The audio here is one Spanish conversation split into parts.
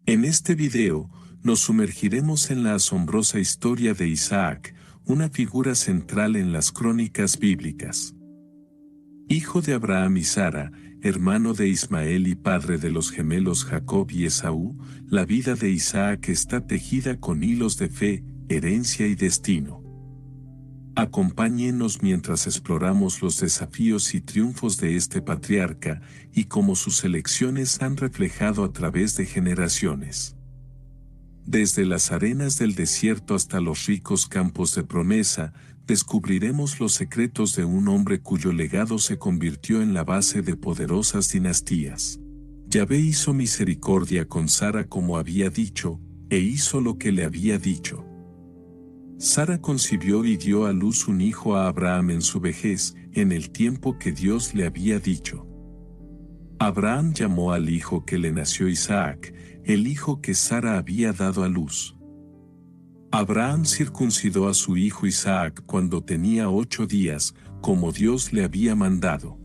En este video, nos sumergiremos en la asombrosa historia de Isaac, una figura central en las crónicas bíblicas. Hijo de Abraham y Sara, hermano de Ismael y padre de los gemelos Jacob y Esaú, la vida de Isaac está tejida con hilos de fe, herencia y destino. Acompáñenos mientras exploramos los desafíos y triunfos de este patriarca y cómo sus elecciones han reflejado a través de generaciones. Desde las arenas del desierto hasta los ricos campos de promesa, descubriremos los secretos de un hombre cuyo legado se convirtió en la base de poderosas dinastías. Yahvé hizo misericordia con Sara como había dicho, e hizo lo que le había dicho. Sara concibió y dio a luz un hijo a Abraham en su vejez, en el tiempo que Dios le había dicho. Abraham llamó al hijo que le nació Isaac, el hijo que Sara había dado a luz. Abraham circuncidó a su hijo Isaac cuando tenía 8 días, como Dios le había mandado.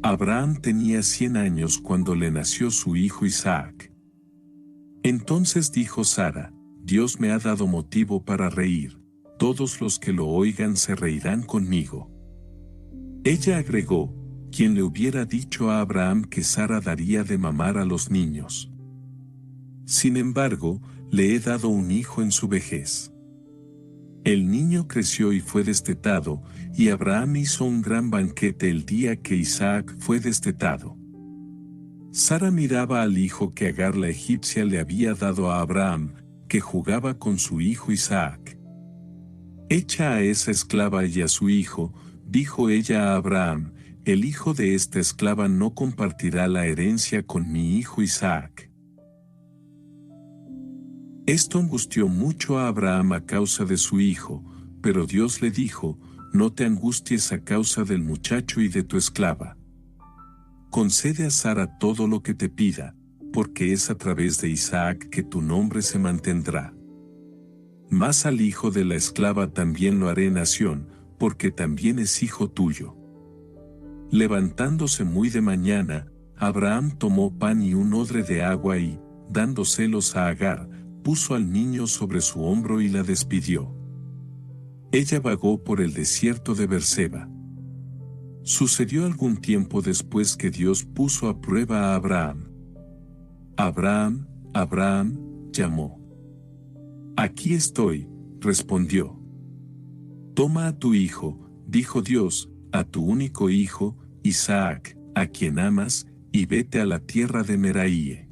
Abraham tenía 100 años cuando le nació su hijo Isaac. Entonces dijo Sara, Dios me ha dado motivo para reír, todos los que lo oigan se reirán conmigo. Ella agregó, ¿quién le hubiera dicho a Abraham que Sara daría de mamar a los niños? Sin embargo, le he dado un hijo en su vejez. El niño creció y fue destetado, y Abraham hizo un gran banquete el día que Isaac fue destetado. Sara miraba al hijo que Agar la egipcia le había dado a Abraham, que jugaba con su hijo Isaac. Echa a esa esclava y a su hijo, dijo ella a Abraham, el hijo de esta esclava no compartirá la herencia con mi hijo Isaac. Esto angustió mucho a Abraham a causa de su hijo, pero Dios le dijo, no te angusties a causa del muchacho y de tu esclava. Concede a Sara todo lo que te pida, porque es a través de Isaac que tu nombre se mantendrá. Mas al hijo de la esclava también lo haré nación, porque también es hijo tuyo. Levantándose muy de mañana, Abraham tomó pan y un odre de agua y, dándoselos a Agar, puso al niño sobre su hombro y la despidió. Ella vagó por el desierto de Berseba. Sucedió algún tiempo después que Dios puso a prueba a Abraham. Abraham, Abraham, llamó. Aquí estoy, respondió. Toma a tu hijo, dijo Dios, a tu único hijo, Isaac, a quien amas, y vete a la tierra de Meraíe.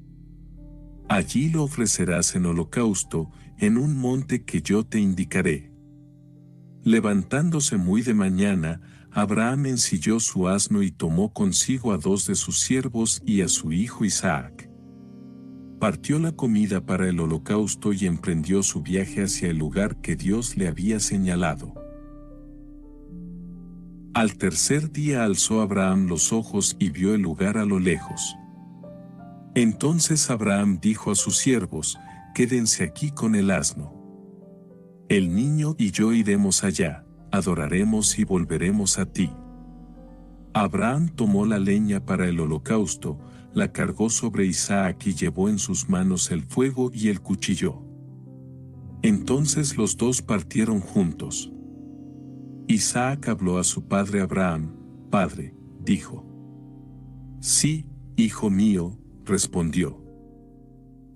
Allí lo ofrecerás en holocausto, en un monte que yo te indicaré. Levantándose muy de mañana, Abraham ensilló su asno y tomó consigo a 2 de sus siervos y a su hijo Isaac. Partió la comida para el holocausto y emprendió su viaje hacia el lugar que Dios le había señalado. Al tercer día alzó Abraham los ojos y vio el lugar a lo lejos. Entonces Abraham dijo a sus siervos, quédense aquí con el asno. El niño y yo iremos allá, adoraremos y volveremos a ti. Abraham tomó la leña para el holocausto, la cargó sobre Isaac y llevó en sus manos el fuego y el cuchillo. Entonces los dos partieron juntos. Isaac habló a su padre Abraham, Padre, dijo. Sí, hijo mío, respondió.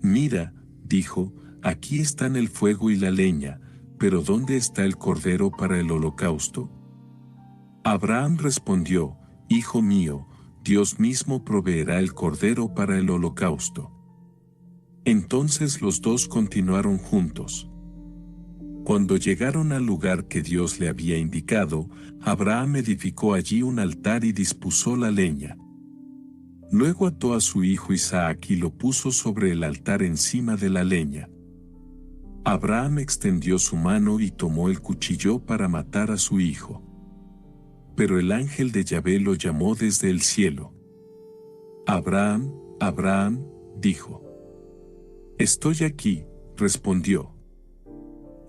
Mira, dijo, aquí están el fuego y la leña, pero ¿dónde está el cordero para el holocausto? Abraham respondió, Hijo mío, Dios mismo proveerá el cordero para el holocausto. Entonces los dos continuaron juntos. Cuando llegaron al lugar que Dios le había indicado, Abraham edificó allí un altar y dispuso la leña. Luego ató a su hijo Isaac y lo puso sobre el altar encima de la leña. Abraham extendió su mano y tomó el cuchillo para matar a su hijo. Pero el ángel de Yahvé lo llamó desde el cielo. Abraham, Abraham, dijo. Estoy aquí, respondió.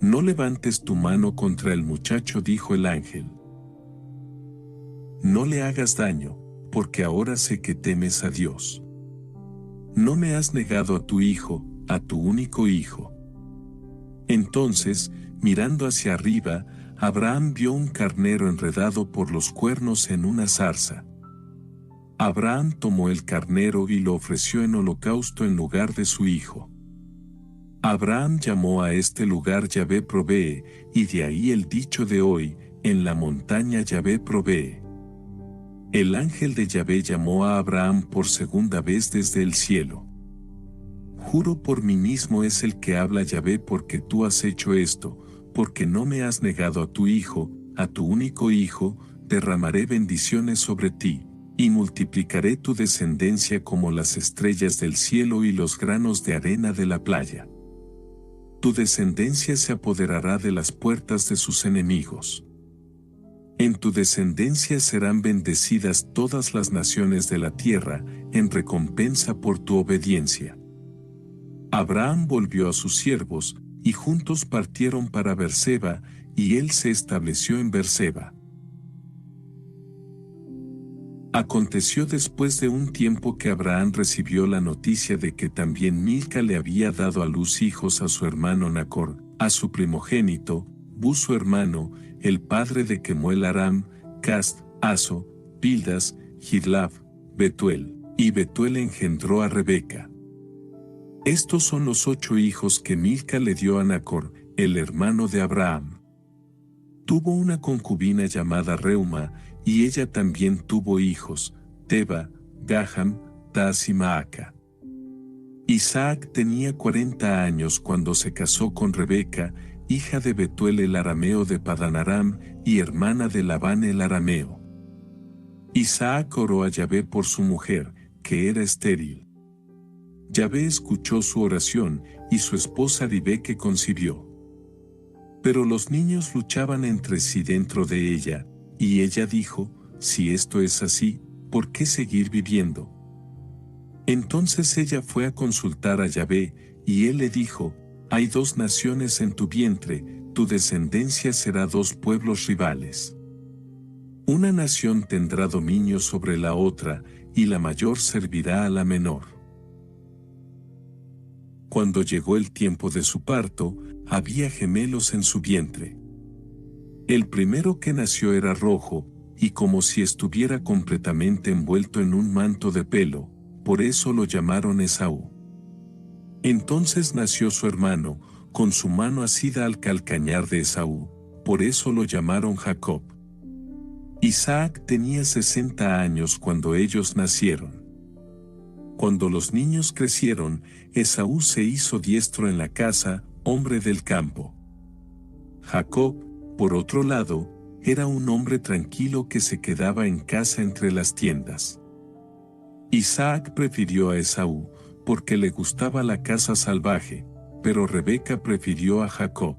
No levantes tu mano contra el muchacho, dijo el ángel. No le hagas daño, porque ahora sé que temes a Dios. no me has negado a tu hijo, a tu único hijo. Entonces, mirando hacia arriba, Abraham vio un carnero enredado por los cuernos en una zarza. Abraham tomó el carnero y lo ofreció en holocausto en lugar de su hijo. Abraham llamó a este lugar Yahvé provee, y de ahí el dicho de hoy, en la montaña Yahvé provee. El ángel de Yahvé llamó a Abraham por segunda vez desde el cielo. Juro por mí mismo es el que habla Yahvé porque tú has hecho esto, porque no me has negado a tu hijo, a tu único hijo, derramaré bendiciones sobre ti, y multiplicaré tu descendencia como las estrellas del cielo y los granos de arena de la playa. Tu descendencia se apoderará de las puertas de sus enemigos. En tu descendencia serán bendecidas todas las naciones de la tierra, en recompensa por tu obediencia. Abraham volvió a sus siervos, y juntos partieron para Berseba, y él se estableció en Berseba. Aconteció después de un tiempo que Abraham recibió la noticia de que también Milca le había dado a luz hijos a su hermano Nacor, a su primogénito, Buz su hermano, el padre de Kemuel Aram, Cast, Aso, Pildas, Jidlaf, Betuel, y Betuel engendró a Rebeca. Estos son los 8 hijos que Milca le dio a Nacor, el hermano de Abraham. Tuvo una concubina llamada Reuma, y ella también tuvo hijos, Teba, Gaham, Tas y Maaca. Isaac tenía 40 años cuando se casó con Rebeca, hija de Betuel el arameo de Padan Aram, y hermana de Labán el arameo. Isaac oró a Yahvé por su mujer, que era estéril. Yahvé escuchó su oración, y su esposa Ribeque concibió. Pero los niños luchaban entre sí dentro de ella, y ella dijo, si esto es así, ¿por qué seguir viviendo? Entonces ella fue a consultar a Yahvé, y él le dijo, hay 2 naciones en tu vientre, tu descendencia será 2 pueblos rivales. Una nación tendrá dominio sobre la otra, y la mayor servirá a la menor. Cuando llegó el tiempo de su parto, había gemelos en su vientre. El primero que nació era rojo, y como si estuviera completamente envuelto en un manto de pelo, por eso lo llamaron Esaú. Entonces nació su hermano, con su mano asida al calcañar de Esaú, por eso lo llamaron Jacob. Isaac tenía 60 años cuando ellos nacieron. Cuando los niños crecieron, Esaú se hizo diestro en la caza, hombre del campo. Jacob, por otro lado, era un hombre tranquilo que se quedaba en casa entre las tiendas. Isaac prefirió a Esaú, porque le gustaba la caza salvaje, pero Rebeca prefirió a Jacob.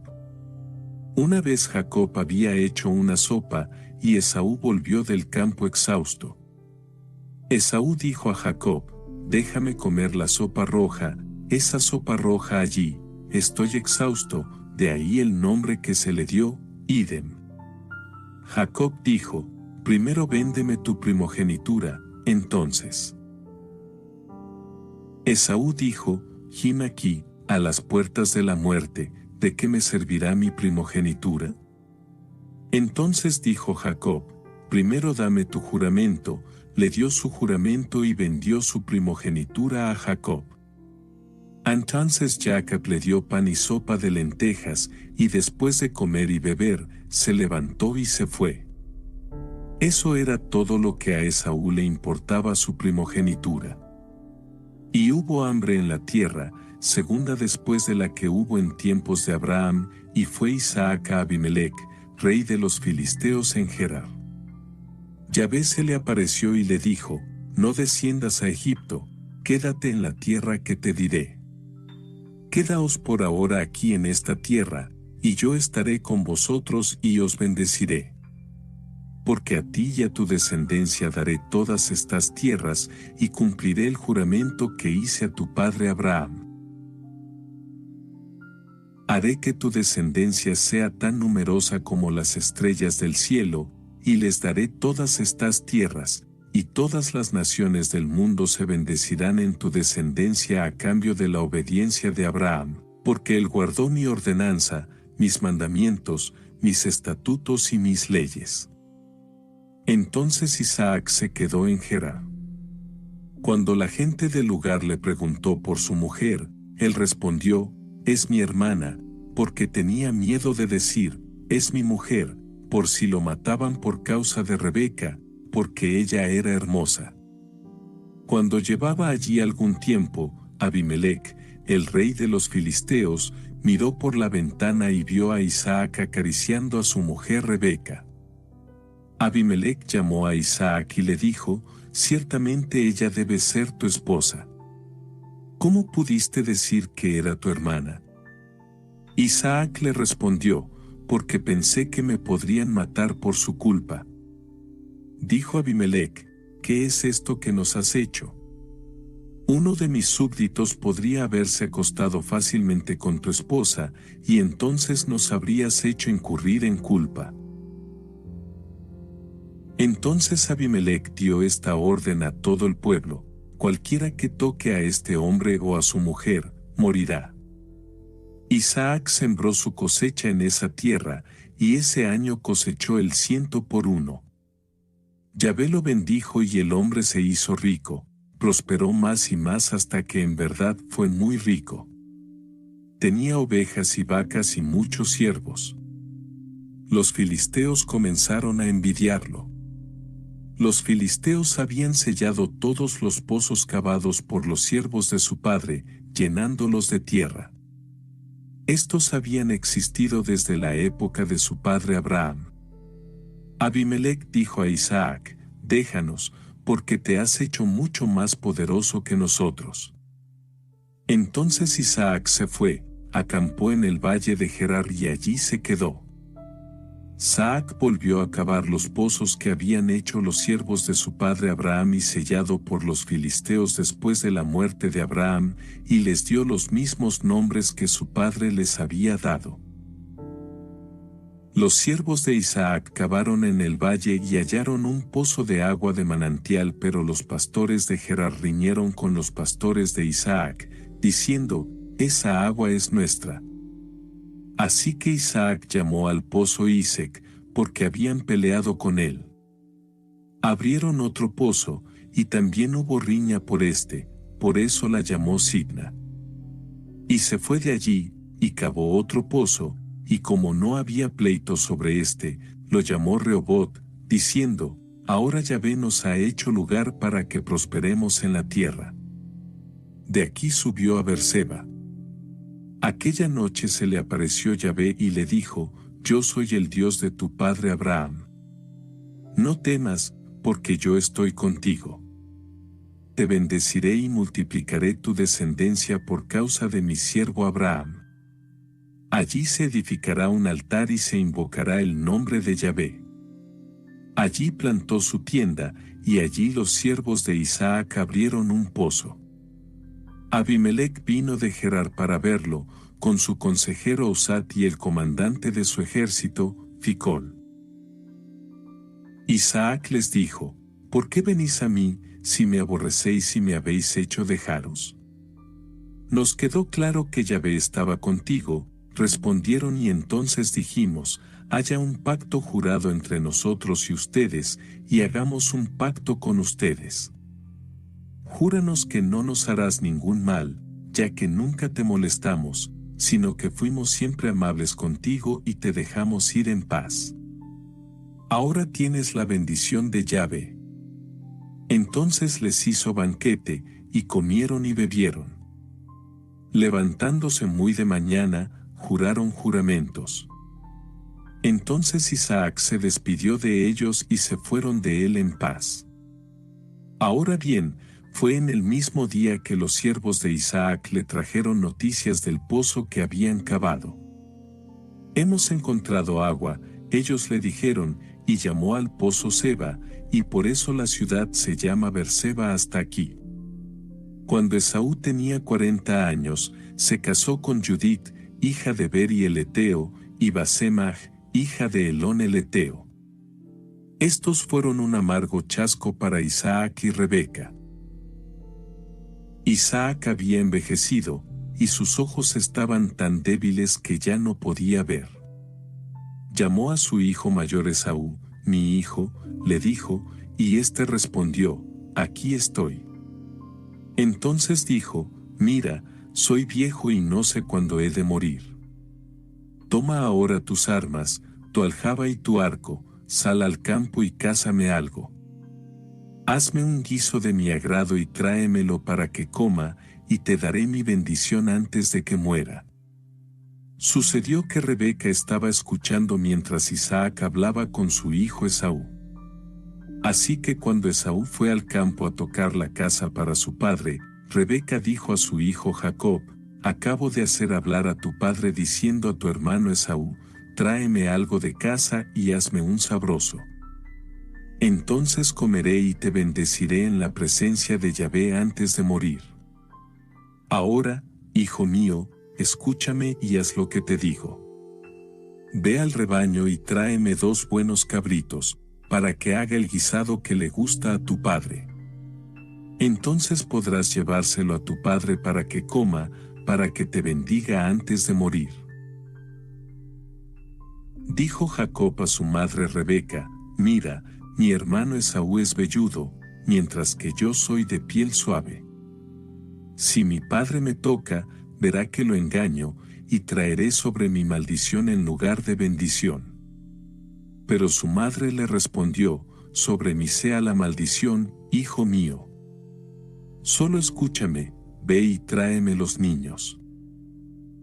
Una vez Jacob había hecho una sopa, y Esaú volvió del campo exhausto. Esaú dijo a Jacob, déjame comer la sopa roja, esa sopa roja allí, estoy exhausto, de ahí el nombre que se le dio, Idem. Jacob dijo, primero véndeme tu primogenitura, entonces. Esaú dijo, gime aquí, a las puertas de la muerte, ¿de qué me servirá mi primogenitura? Entonces dijo Jacob, primero dame tu juramento, le dio su juramento y vendió su primogenitura a Jacob. Entonces Jacob le dio pan y sopa de lentejas, y después de comer y beber, se levantó y se fue. Eso era todo lo que a Esaú le importaba su primogenitura. Y hubo hambre en la tierra, segunda después de la que hubo en tiempos de Abraham, y fue Isaac a Abimelec, rey de los filisteos en Gerar. Yahvé se le apareció y le dijo, no desciendas a Egipto, quédate en la tierra que te diré. Quedaos por ahora aquí en esta tierra, y yo estaré con vosotros y os bendeciré. Porque a ti y a tu descendencia daré todas estas tierras, y cumpliré el juramento que hice a tu padre Abraham. Haré que tu descendencia sea tan numerosa como las estrellas del cielo, y les daré todas estas tierras, y todas las naciones del mundo se bendecirán en tu descendencia a cambio de la obediencia de Abraham, porque él guardó mi ordenanza, mis mandamientos, mis estatutos y mis leyes. Entonces Isaac se quedó en Gerar. Cuando la gente del lugar le preguntó por su mujer, él respondió, es mi hermana, porque tenía miedo de decir, es mi mujer, por si lo mataban por causa de Rebeca, porque ella era hermosa. Cuando llevaba allí algún tiempo, Abimelec, el rey de los filisteos, miró por la ventana y vio a Isaac acariciando a su mujer Rebeca. Abimelec llamó a Isaac y le dijo, ciertamente ella debe ser tu esposa. ¿Cómo pudiste decir que era tu hermana? Isaac le respondió, porque pensé que me podrían matar por su culpa. Dijo Abimelec, ¿qué es esto que nos has hecho? Uno de mis súbditos podría haberse acostado fácilmente con tu esposa, y entonces nos habrías hecho incurrir en culpa. Entonces Abimelec dio esta orden a todo el pueblo, cualquiera que toque a este hombre o a su mujer, morirá. Isaac sembró su cosecha en esa tierra, y ese año cosechó el 100 por 1. Yahvé lo bendijo y el hombre se hizo rico, prosperó más y más hasta que en verdad fue muy rico. Tenía ovejas y vacas y muchos siervos. Los filisteos comenzaron a envidiarlo. Los filisteos habían sellado todos los pozos cavados por los siervos de su padre, llenándolos de tierra. Estos habían existido desde la época de su padre Abraham. Abimelec dijo a Isaac, déjanos, porque te has hecho mucho más poderoso que nosotros. Entonces Isaac se fue, acampó en el valle de Gerar y allí se quedó. Isaac volvió a cavar los pozos que habían hecho los siervos de su padre Abraham y sellado por los filisteos después de la muerte de Abraham, y les dio los mismos nombres que su padre les había dado. Los siervos de Isaac cavaron en el valle y hallaron un pozo de agua de manantial, pero los pastores de Gerar riñeron con los pastores de Isaac, diciendo, esa agua es nuestra. Así que Isaac llamó al pozo Isec, porque habían peleado con él. Abrieron otro pozo, y también hubo riña por eso la llamó Sibna. Y se fue de allí, y cavó otro pozo, y como no había pleito sobre lo llamó Rehobot, diciendo, ahora Yahvé nos ha hecho lugar para que prosperemos en la tierra. De aquí subió a Beerseba. Aquella noche se le apareció Yahvé y le dijo, yo soy el Dios de tu padre Abraham. No temas, porque yo estoy contigo. Te bendeciré y multiplicaré tu descendencia por causa de mi siervo Abraham. Allí se edificará un altar y se invocará el nombre de Yahvé. Allí plantó su tienda, y allí los siervos de Isaac abrieron un pozo. Abimelec vino de Gerar para verlo, con su consejero Usat y el comandante de su ejército, Ficol. Isaac les dijo, ¿por qué venís a mí, si me aborrecéis y me habéis hecho dejaros? Nos quedó claro que Yahvé estaba contigo, respondieron, y entonces dijimos, haya un pacto jurado entre nosotros y ustedes, y hagamos un pacto con ustedes. Júranos que no nos harás ningún mal, ya que nunca te molestamos, sino que fuimos siempre amables contigo y te dejamos ir en paz. Ahora tienes la bendición de Yahvé. Entonces les hizo banquete, y comieron y bebieron. Levantándose muy de mañana, juraron juramentos. Entonces Isaac se despidió de ellos y se fueron de él en paz. Ahora bien, fue en el mismo día que los siervos de Isaac le trajeron noticias del pozo que habían cavado. Hemos encontrado agua, ellos le dijeron, y llamó al pozo Seba, y por eso la ciudad se llama Beerseba hasta aquí. Cuando Esaú tenía 40 años, se casó con Judith, hija de Beri el Eteo, y Basemach, hija de Elón el Eteo. Estos fueron un amargo chasco para Isaac y Rebeca. Isaac había envejecido, y sus ojos estaban tan débiles que ya no podía ver. Llamó a su hijo mayor Esaú, mi hijo, le dijo, y éste respondió, aquí estoy. Entonces dijo, mira, soy viejo y no sé cuándo he de morir. Toma ahora tus armas, tu aljaba y tu arco, sal al campo y cázame algo. Hazme un guiso de mi agrado y tráemelo para que coma, y te daré mi bendición antes de que muera. Sucedió que Rebeca estaba escuchando mientras Isaac hablaba con su hijo Esaú. Así que cuando Esaú fue al campo a tocar la caza para su padre, Rebeca dijo a su hijo Jacob, acabo de hacer hablar a tu padre diciendo a tu hermano Esaú, tráeme algo de caza y hazme un sabroso. Entonces comeré y te bendeciré en la presencia de Yahvé antes de morir. Ahora, hijo mío, escúchame y haz lo que te digo. Ve al rebaño y tráeme 2 buenos cabritos, para que haga el guisado que le gusta a tu padre. Entonces podrás llevárselo a tu padre para que coma, para que te bendiga antes de morir. Dijo Jacob a su madre Rebeca, mira, mi hermano Esaú es velludo, mientras que yo soy de piel suave. Si mi padre me toca, verá que lo engaño, y traeré sobre mi maldición en lugar de bendición. Pero su madre le respondió, sobre mí sea la maldición, hijo mío. Solo escúchame, ve y tráeme los niños.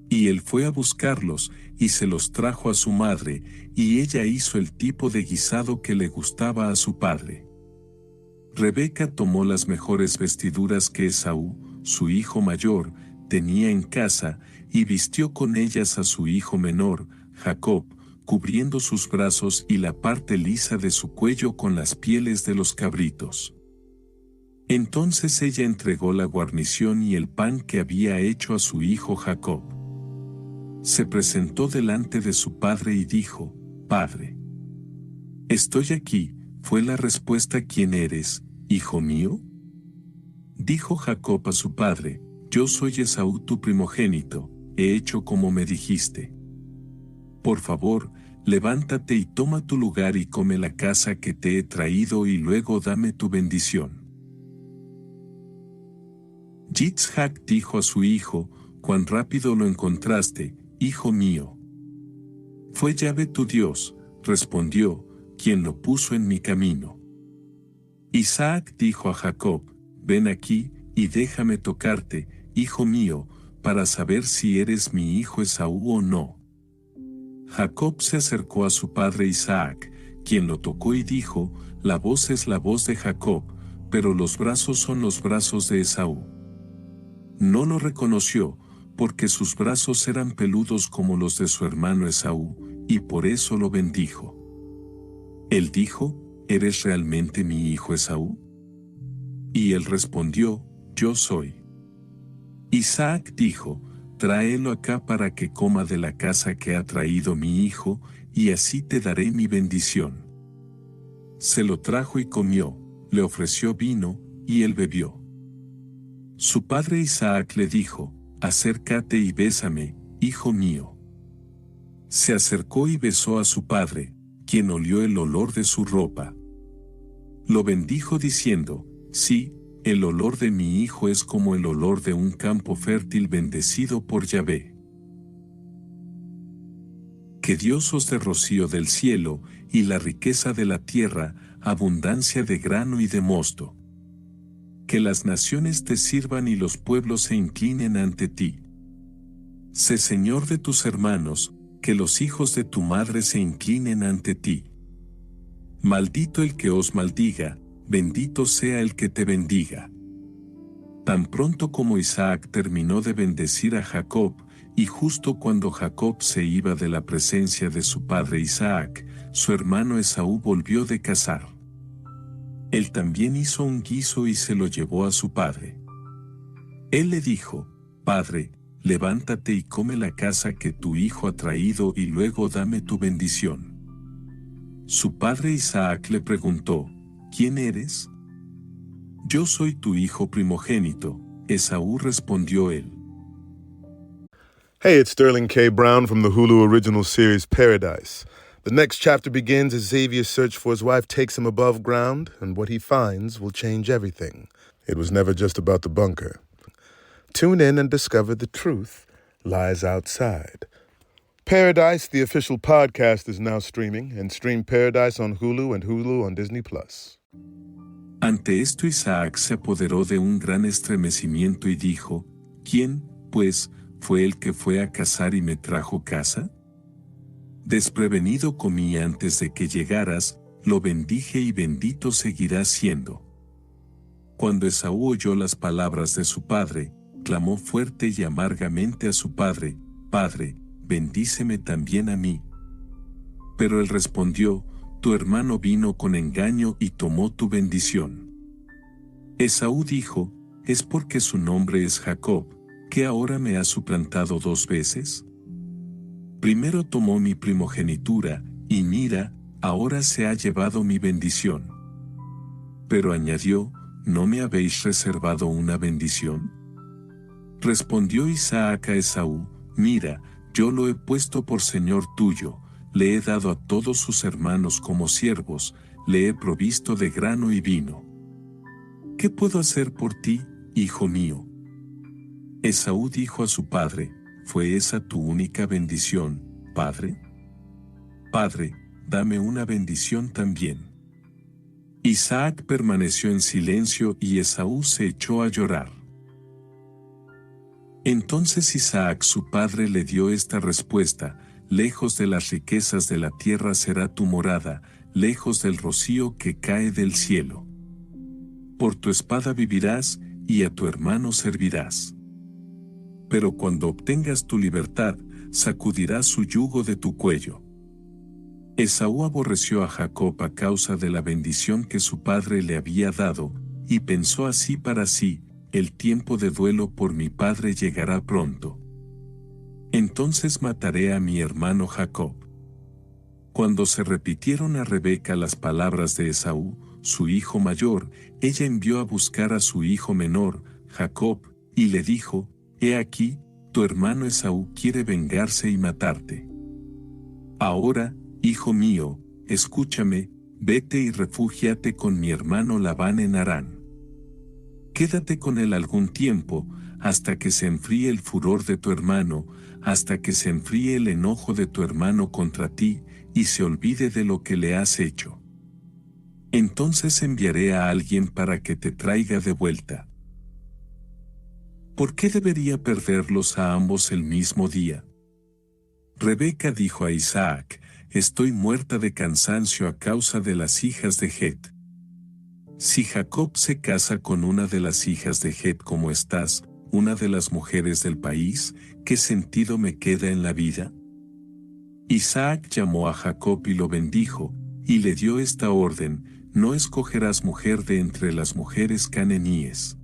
Y él fue a buscarlos, y se los trajo a su madre, y ella hizo el tipo de guisado que le gustaba a su padre. Rebeca tomó las mejores vestiduras que Esaú, su hijo mayor, tenía en casa, y vistió con ellas a su hijo menor, Jacob, cubriendo sus brazos y la parte lisa de su cuello con las pieles de los cabritos. Entonces ella entregó la guarnición y el pan que había hecho a su hijo Jacob. Se presentó delante de su padre y dijo, Padre. Estoy aquí, fue la respuesta. ¿Quién eres, hijo mío? Dijo Jacob a su padre, yo soy Esaú tu primogénito, he hecho como me dijiste. Por favor, levántate y toma tu lugar y come la caza que te he traído y luego dame tu bendición. Yitzhak dijo a su hijo, cuán rápido lo encontraste, hijo mío. Fue Yahvé tu Dios, respondió, quien lo puso en mi camino. Isaac dijo a Jacob, ven aquí, y déjame tocarte, hijo mío, para saber si eres mi hijo Esaú o no. Jacob se acercó a su padre Isaac, quien lo tocó y dijo, la voz es la voz de Jacob, pero los brazos son los brazos de Esaú. No lo reconoció, porque sus brazos eran peludos como los de su hermano Esaú, y por eso lo bendijo. Él dijo, ¿eres realmente mi hijo Esaú? Y él respondió, yo soy. Isaac dijo, tráelo acá para que coma de la caza que ha traído mi hijo, y así te daré mi bendición. Se lo trajo y comió, le ofreció vino, y él bebió. Su padre Isaac le dijo, acércate y bésame, hijo mío. Se acercó y besó a su padre, quien olió el olor de su ropa. Lo bendijo diciendo, sí, el olor de mi hijo es como el olor de un campo fértil bendecido por Yahvé. Que Dios os dé rocío del cielo, y la riqueza de la tierra, abundancia de grano y de mosto. Que las naciones te sirvan y los pueblos se inclinen ante ti. Sé Señor de tus hermanos, que los hijos de tu madre se inclinen ante ti. Maldito el que os maldiga, bendito sea el que te bendiga. Tan pronto como Isaac terminó de bendecir a Jacob, y justo cuando Jacob se iba de la presencia de su padre Isaac, su hermano Esaú volvió de cazar. Él también hizo un guiso y se lo llevó a su padre. Él le dijo, Padre, levántate y come la caza que tu hijo ha traído y luego dame tu bendición. Su padre Isaac le preguntó, ¿quién eres? Yo soy tu hijo primogénito, Esaú respondió él. Hey, it's Sterling K. Brown from the Hulu original series Paradise. The next chapter begins as Xavier's search for his wife takes him above ground, and what he finds will change everything. It was never just about the bunker. Tune in and discover the truth lies outside. Paradise, the official podcast, is now streaming, and stream Paradise on Hulu and Hulu on Disney+. Ante esto Isaac se apoderó de un gran estremecimiento y dijo, ¿quién, pues, fue el que fue a cazar y me trajo caza? Desprevenido comí antes de que llegaras, lo bendije y bendito seguirá siendo. Cuando Esaú oyó las palabras de su padre, clamó fuerte y amargamente a su padre, Padre, bendíceme también a mí. Pero él respondió, tu hermano vino con engaño y tomó tu bendición. Esaú dijo, ¿es porque su nombre es Jacob, que ahora me ha suplantado 2 veces? Primero tomó mi primogenitura, y mira, ahora se ha llevado mi bendición. Pero añadió, ¿no me habéis reservado una bendición? Respondió Isaac a Esaú, mira, yo lo he puesto por señor tuyo, le he dado a todos sus hermanos como siervos, le he provisto de grano y vino. ¿Qué puedo hacer por ti, hijo mío? Esaú dijo a su padre, ¿fue esa tu única bendición, padre? Padre, dame una bendición también. Isaac permaneció en silencio y Esaú se echó a llorar. Entonces Isaac su padre le dio esta respuesta, lejos de las riquezas de la tierra será tu morada, lejos del rocío que cae del cielo. Por tu espada vivirás, y a tu hermano servirás. Pero cuando obtengas tu libertad, sacudirás su yugo de tu cuello. Esaú aborreció a Jacob a causa de la bendición que su padre le había dado, y pensó así para sí, el tiempo de duelo por mi padre llegará pronto. Entonces mataré a mi hermano Jacob. Cuando se repitieron a Rebeca las palabras de Esaú, su hijo mayor, ella envió a buscar a su hijo menor, Jacob, y le dijo, he aquí, tu hermano Esaú quiere vengarse y matarte. Ahora, hijo mío, escúchame, vete y refúgiate con mi hermano Labán en Harán. Quédate con él algún tiempo, hasta que se enfríe el furor de tu hermano, hasta que se enfríe el enojo de tu hermano contra ti, y se olvide de lo que le has hecho. Entonces enviaré a alguien para que te traiga de vuelta. ¿Por qué debería perderlos a ambos el mismo día? Rebeca dijo a Isaac, estoy muerta de cansancio a causa de las hijas de Het. Si Jacob se casa con una de las hijas de Het como estás, una de las mujeres del país, ¿qué sentido me queda en la vida? Isaac llamó a Jacob y lo bendijo, y le dio esta orden, no escogerás mujer de entre las mujeres cananíes.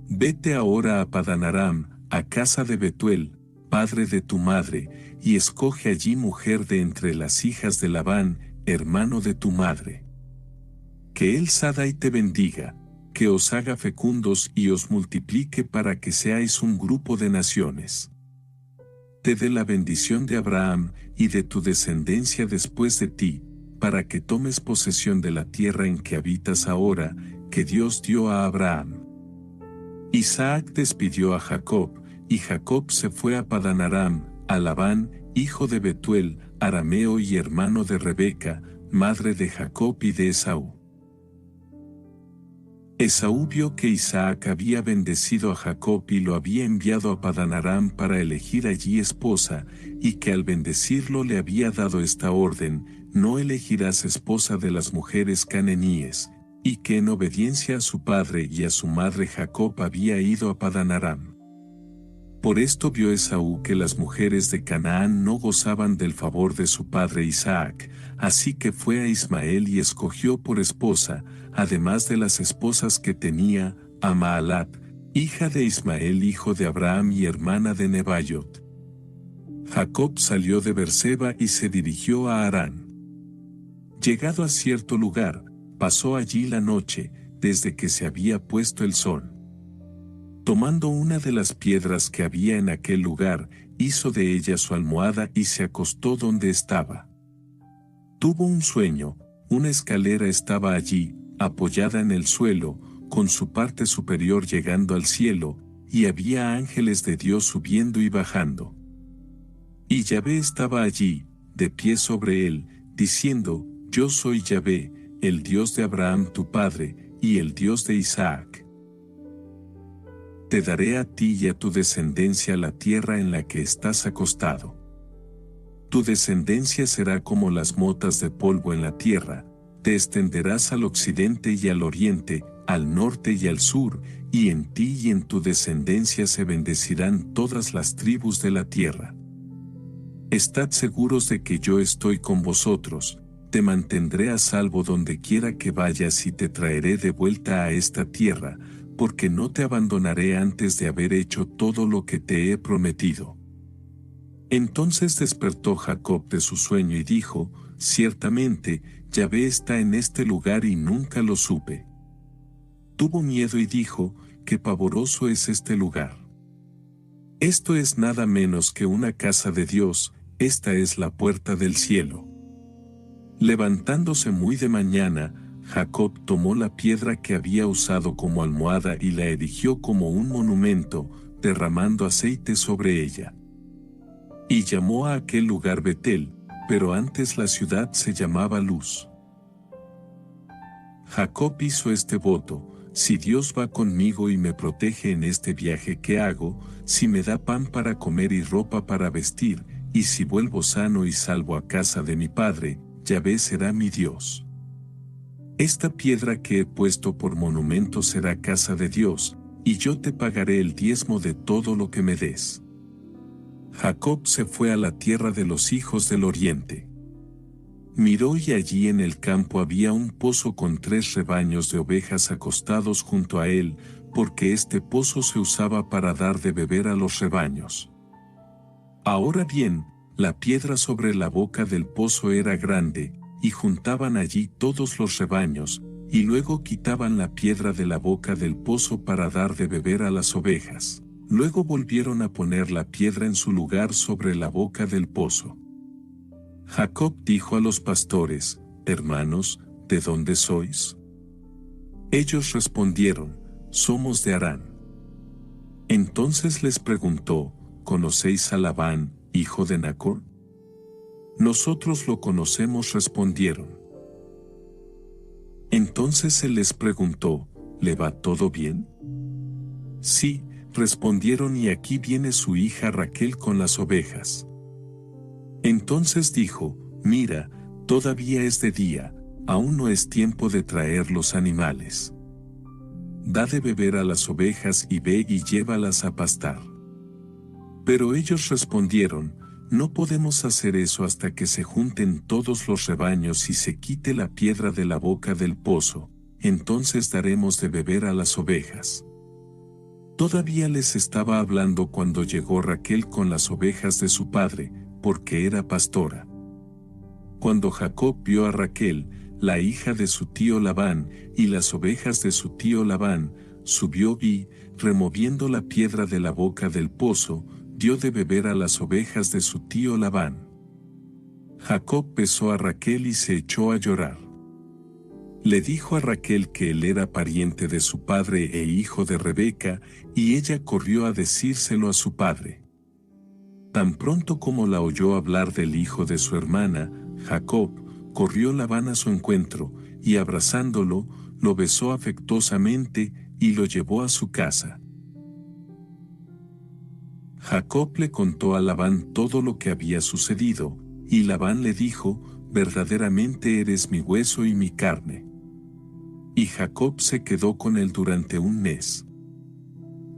Vete ahora a Padán Aram, a casa de Betuel, padre de tu madre, y escoge allí mujer de entre las hijas de Labán, hermano de tu madre. Que él Sadai te bendiga, que os haga fecundos y os multiplique para que seáis un grupo de naciones. Te dé la bendición de Abraham y de tu descendencia después de ti, para que tomes posesión de la tierra en que habitas ahora, que Dios dio a Abraham. Isaac despidió a Jacob, y Jacob se fue a Padán Aram, a Labán, hijo de Betuel, arameo y hermano de Rebeca, madre de Jacob y de Esaú. Esaú vio que Isaac había bendecido a Jacob y lo había enviado a Padán Aram para elegir allí esposa, y que al bendecirlo le había dado esta orden, no elegirás esposa de las mujeres cananíes, y que en obediencia a su padre y a su madre Jacob había ido a Padán Aram. Por esto vio Esaú que las mujeres de Canaán no gozaban del favor de su padre Isaac, así que fue a Ismael y escogió por esposa, además de las esposas que tenía, a Maalat, hija de Ismael hijo de Abraham y hermana de Nebaiot. Jacob salió de Berseba y se dirigió a Harán. Llegado a cierto lugar, pasó allí la noche, desde que se había puesto el sol. Tomando una de las piedras que había en aquel lugar, hizo de ella su almohada y se acostó donde estaba. Tuvo un sueño, una escalera estaba allí, apoyada en el suelo, con su parte superior llegando al cielo, y había ángeles de Dios subiendo y bajando. Y Yahvé estaba allí, de pie sobre él, diciendo: Yo soy Yahvé, el Dios de Abraham tu padre, y el Dios de Isaac. Te daré a ti y a tu descendencia la tierra en la que estás acostado. Tu descendencia será como las motas de polvo en la tierra, te extenderás al occidente y al oriente, al norte y al sur, y en ti y en tu descendencia se bendecirán todas las tribus de la tierra. Estad seguros de que yo estoy con vosotros, te mantendré a salvo donde quiera que vayas y te traeré de vuelta a esta tierra, porque no te abandonaré antes de haber hecho todo lo que te he prometido. Entonces despertó Jacob de su sueño y dijo: Ciertamente, Yahvé está en este lugar y nunca lo supe. Tuvo miedo y dijo: Qué pavoroso es este lugar. Esto es nada menos que una casa de Dios, esta es la puerta del cielo. Levantándose muy de mañana, Jacob tomó la piedra que había usado como almohada y la erigió como un monumento, derramando aceite sobre ella. Y llamó a aquel lugar Betel, pero antes la ciudad se llamaba Luz. Jacob hizo este voto: si Dios va conmigo y me protege en este viaje que hago, si me da pan para comer y ropa para vestir, y si vuelvo sano y salvo a casa de mi padre, Yahvé será mi Dios. Esta piedra que he puesto por monumento será casa de Dios, y yo te pagaré el diezmo de todo lo que me des. Jacob se fue a la tierra de los hijos del oriente. Miró y allí en el campo había un pozo con 3 rebaños de ovejas acostados junto a él, porque este pozo se usaba para dar de beber a los rebaños. Ahora bien, la piedra sobre la boca del pozo era grande, y juntaban allí todos los rebaños, y luego quitaban la piedra de la boca del pozo para dar de beber a las ovejas. Luego volvieron a poner la piedra en su lugar sobre la boca del pozo. Jacob dijo a los pastores: Hermanos, ¿de dónde sois? Ellos respondieron: Somos de Harán. Entonces les preguntó: ¿Conocéis a Labán, hijo de Nacor? Nosotros lo conocemos, respondieron. Entonces él les preguntó: ¿Le va todo bien? Sí, respondieron, y aquí viene su hija Raquel con las ovejas. Entonces dijo: Mira, todavía es de día, aún no es tiempo de traer los animales. Da de beber a las ovejas y ve y llévalas a pastar. Pero ellos respondieron: No podemos hacer eso hasta que se junten todos los rebaños y se quite la piedra de la boca del pozo, entonces daremos de beber a las ovejas. Todavía les estaba hablando cuando llegó Raquel con las ovejas de su padre, porque era pastora. Cuando Jacob vio a Raquel, la hija de su tío Labán, y las ovejas de su tío Labán, subió y, removiendo la piedra de la boca del pozo, dio de beber a las ovejas de su tío Labán. Jacob besó a Raquel y se echó a llorar. Le dijo a Raquel que él era pariente de su padre e hijo de Rebeca, y ella corrió a decírselo a su padre. Tan pronto como la oyó hablar del hijo de su hermana, Jacob, corrió Labán a su encuentro, y abrazándolo, lo besó afectuosamente, y lo llevó a su casa. Jacob le contó a Labán todo lo que había sucedido, y Labán le dijo: Verdaderamente eres mi hueso y mi carne. Y Jacob se quedó con él durante 1 mes.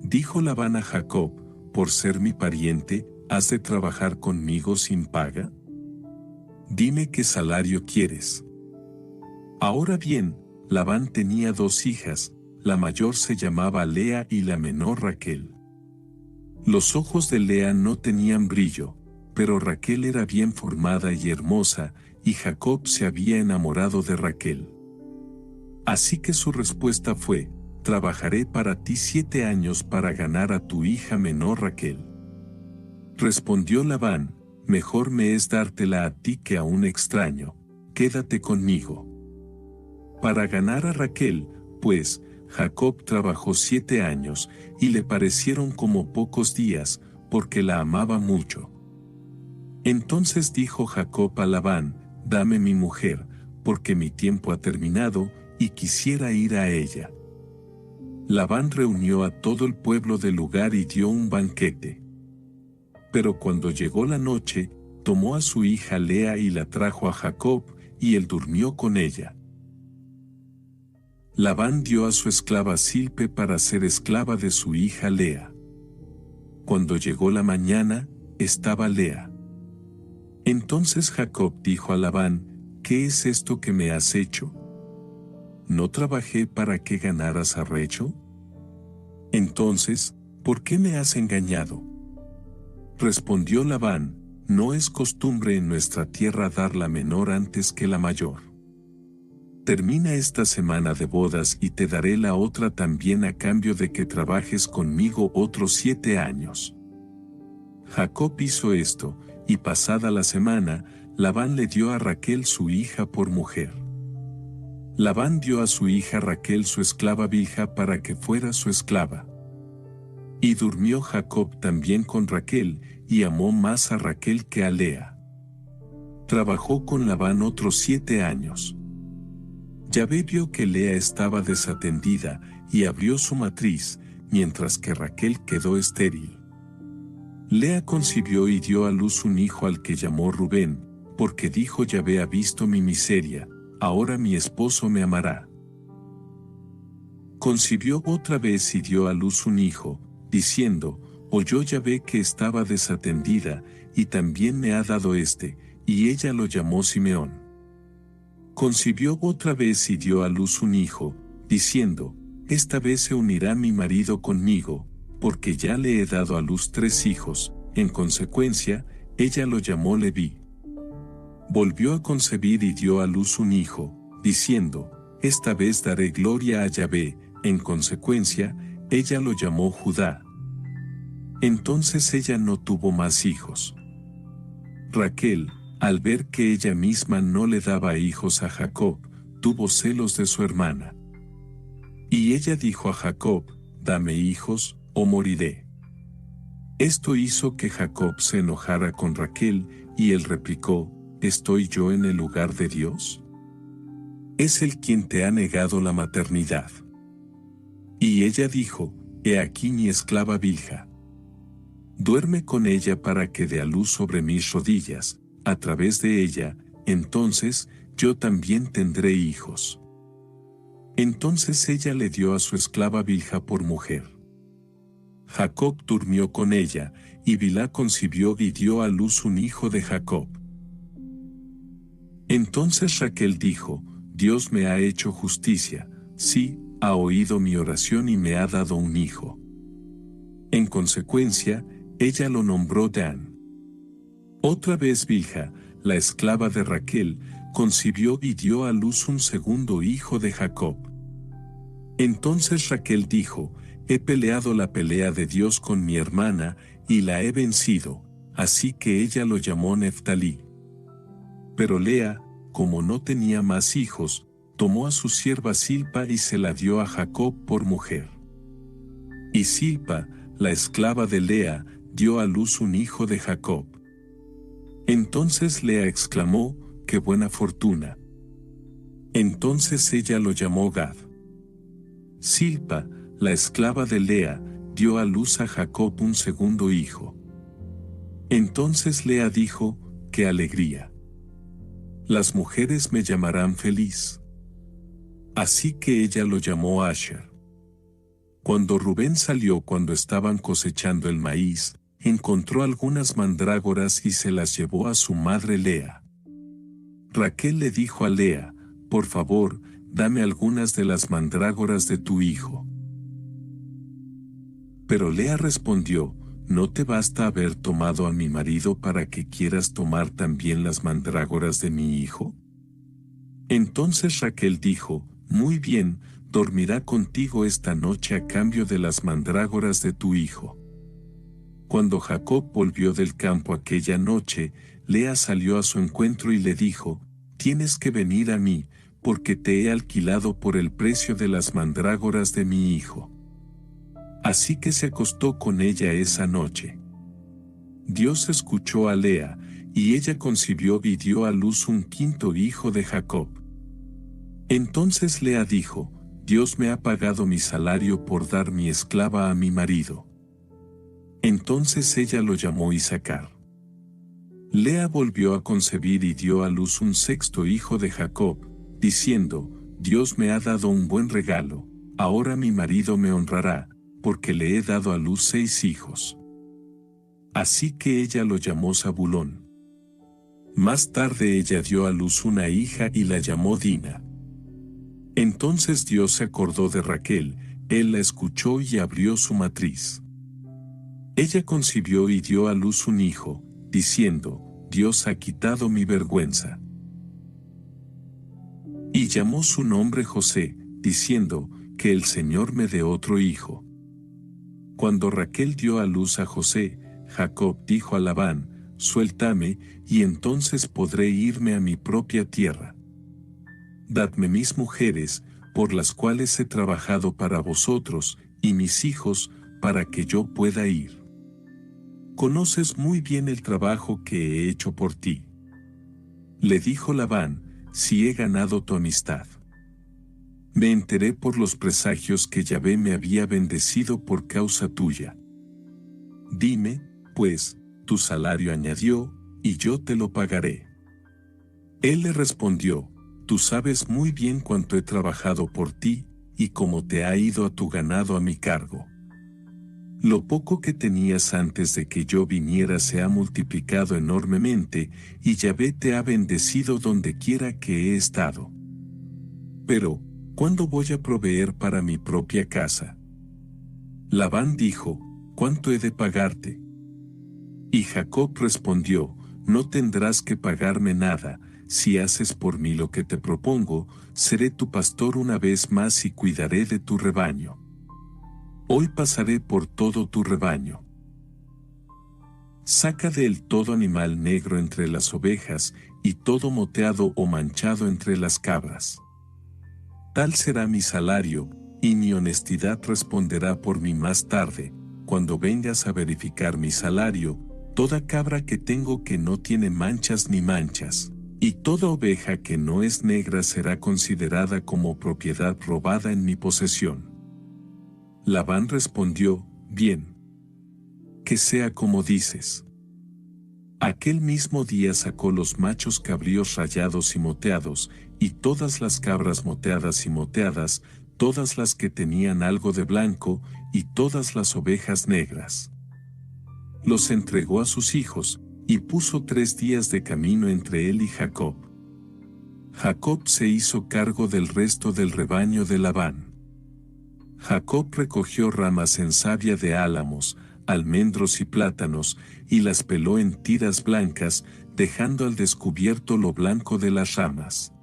Dijo Labán a Jacob: Por ser mi pariente, ¿has de trabajar conmigo sin paga? Dime qué salario quieres. Ahora bien, Labán tenía 2 hijas, la mayor se llamaba Lea y la menor Raquel. Los ojos de Lea no tenían brillo, pero Raquel era bien formada y hermosa, y Jacob se había enamorado de Raquel. Así que su respuesta fue: trabajaré para ti 7 años para ganar a tu hija menor Raquel. Respondió Labán: mejor me es dártela a ti que a un extraño, quédate conmigo. Para ganar a Raquel, pues, Jacob trabajó 7 años, y le parecieron como pocos días, porque la amaba mucho. Entonces dijo Jacob a Labán: dame mi mujer, porque mi tiempo ha terminado, y quisiera ir a ella. Labán reunió a todo el pueblo del lugar y dio un banquete. Pero cuando llegó la noche, tomó a su hija Lea y la trajo a Jacob, y él durmió con ella. Labán dio a su esclava Silpe para ser esclava de su hija Lea. Cuando llegó la mañana, estaba Lea. Entonces Jacob dijo a Labán: ¿qué es esto que me has hecho? ¿No trabajé para que ganaras a Rachel? Entonces, ¿por qué me has engañado? Respondió Labán: no es costumbre en nuestra tierra dar la menor antes que la mayor. Termina esta semana de bodas y te daré la otra también a cambio de que trabajes conmigo otros 7 años. Jacob hizo esto, y pasada la semana, Labán le dio a Raquel su hija por mujer. Labán dio a su hija Raquel su esclava Bilha para que fuera su esclava. Y durmió Jacob también con Raquel, y amó más a Raquel que a Lea. Trabajó con Labán otros 7 años. Yahvé vio que Lea estaba desatendida, y abrió su matriz, mientras que Raquel quedó estéril. Lea concibió y dio a luz un hijo al que llamó Rubén, porque dijo: Yahvé ha visto mi miseria, ahora mi esposo me amará. Concibió otra vez y dio a luz un hijo, diciendo: oyó Yahvé que estaba desatendida, y también me ha dado y ella lo llamó Simeón. Concibió otra vez y dio a luz un hijo, diciendo: esta vez se unirá mi marido conmigo, porque ya le he dado a luz 3 hijos. En consecuencia, ella lo llamó Leví. Volvió a concebir y dio a luz un hijo, diciendo: esta vez daré gloria a Yahvé. En consecuencia, ella lo llamó Judá. Entonces ella no tuvo más hijos. Raquel, al ver que ella misma no le daba hijos a Jacob, tuvo celos de su hermana. Y ella dijo a Jacob: dame hijos, o moriré. Esto hizo que Jacob se enojara con Raquel, y él replicó: ¿estoy yo en el lugar de Dios? Es Él quien te ha negado la maternidad. Y ella dijo: he aquí mi esclava Bilha. Duerme con ella para que dé a luz sobre mis rodillas, a través de ella, entonces yo también tendré hijos. Entonces ella le dio a su esclava Bilha por mujer. Jacob durmió con ella, y Bilha concibió y dio a luz un hijo de Jacob. Entonces Raquel dijo: Dios me ha hecho justicia, sí, ha oído mi oración y me ha dado un hijo. En consecuencia, ella lo nombró Dan. Otra vez Bilha, la esclava de Raquel, concibió y dio a luz un segundo hijo de Jacob. Entonces Raquel dijo: he peleado la pelea de Dios con mi hermana, y la he vencido, así que ella lo llamó Neftalí. Pero Lea, como no tenía más hijos, tomó a su sierva Silpa y se la dio a Jacob por mujer. Y Silpa, la esclava de Lea, dio a luz un hijo de Jacob. Entonces Lea exclamó: ¡qué buena fortuna! Entonces ella lo llamó Gad. Silpa, la esclava de Lea, dio a luz a Jacob un segundo hijo. Entonces Lea dijo: ¡qué alegría! Las mujeres me llamarán feliz. Así que ella lo llamó Asher. Cuando Rubén salió cuando estaban cosechando el maíz, encontró algunas mandrágoras y se las llevó a su madre Lea. Raquel le dijo a Lea: por favor, dame algunas de las mandrágoras de tu hijo. Pero Lea respondió: ¿no te basta haber tomado a mi marido para que quieras tomar también las mandrágoras de mi hijo? Entonces Raquel dijo, muy bien, dormirá contigo esta noche a cambio de las mandrágoras de tu hijo. Cuando Jacob volvió del campo aquella noche, Lea salió a su encuentro y le dijo, tienes que venir a mí, porque te he alquilado por el precio de las mandrágoras de mi hijo. Así que se acostó con ella esa noche. Dios escuchó a Lea, y ella concibió y dio a luz un quinto hijo de Jacob. Entonces Lea dijo, Dios me ha pagado mi salario por dar mi esclava a mi marido. Entonces ella lo llamó Isacar. Lea volvió a concebir y dio a luz un sexto hijo de Jacob, diciendo, Dios me ha dado un buen regalo, ahora mi marido me honrará, porque le he dado a luz 6 hijos. Así que ella lo llamó Zabulón. Más tarde ella dio a luz una hija y la llamó Dina. Entonces Dios se acordó de Raquel, él la escuchó y abrió su matriz. Ella concibió y dio a luz un hijo, diciendo, Dios ha quitado mi vergüenza. Y llamó su nombre José, diciendo, que el Señor me dé otro hijo. Cuando Raquel dio a luz a José, Jacob dijo a Labán, suéltame, y entonces podré irme a mi propia tierra. Dadme mis mujeres, por las cuales he trabajado para vosotros, y mis hijos, para que yo pueda ir. Conoces muy bien el trabajo que he hecho por ti. Le dijo Labán, si he ganado tu amistad. Me enteré por los presagios que Yahvé me había bendecido por causa tuya. Dime, pues, tu salario añadió, y yo te lo pagaré. Él le respondió, tú sabes muy bien cuánto he trabajado por ti, y cómo te ha ido a tu ganado a mi cargo. Lo poco que tenías antes de que yo viniera se ha multiplicado enormemente, y Yahvé te ha bendecido donde quiera que he estado. Pero, ¿cuándo voy a proveer para mi propia casa? Labán dijo, ¿cuánto he de pagarte? Y Jacob respondió, no tendrás que pagarme nada, si haces por mí lo que te propongo, seré tu pastor una vez más y cuidaré de tu rebaño. Hoy pasaré por todo tu rebaño. Saca de él todo animal negro entre las ovejas, y todo moteado o manchado entre las cabras. Tal será mi salario, y mi honestidad responderá por mí más tarde, cuando vengas a verificar mi salario, toda cabra que tengo que no tiene manchas ni manchas, y toda oveja que no es negra será considerada como propiedad robada en mi posesión. Labán respondió, bien. Que sea como dices. Aquel mismo día sacó los machos cabríos rayados y moteados, y todas las cabras moteadas y moteadas, todas las que tenían algo de blanco, y todas las ovejas negras. Los entregó a sus hijos, y puso 3 días de camino entre él y Jacob. Jacob se hizo cargo del resto del rebaño de Labán. Jacob recogió ramas en savia de álamos, almendros y plátanos, y las peló en tiras blancas, dejando al descubierto lo blanco de las ramas.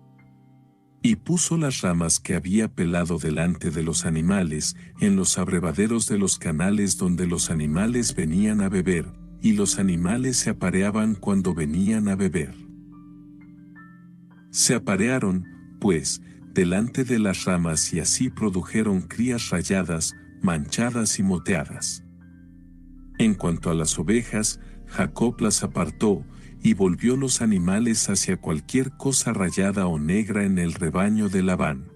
Y puso las ramas que había pelado delante de los animales, en los abrevaderos de los canales donde los animales venían a beber, y los animales se apareaban cuando venían a beber. Se aparearon, pues, delante de las ramas y así produjeron crías rayadas, manchadas y moteadas. En cuanto a las ovejas, Jacob las apartó, y volvió los animales hacia cualquier cosa rayada o negra en el rebaño de Labán.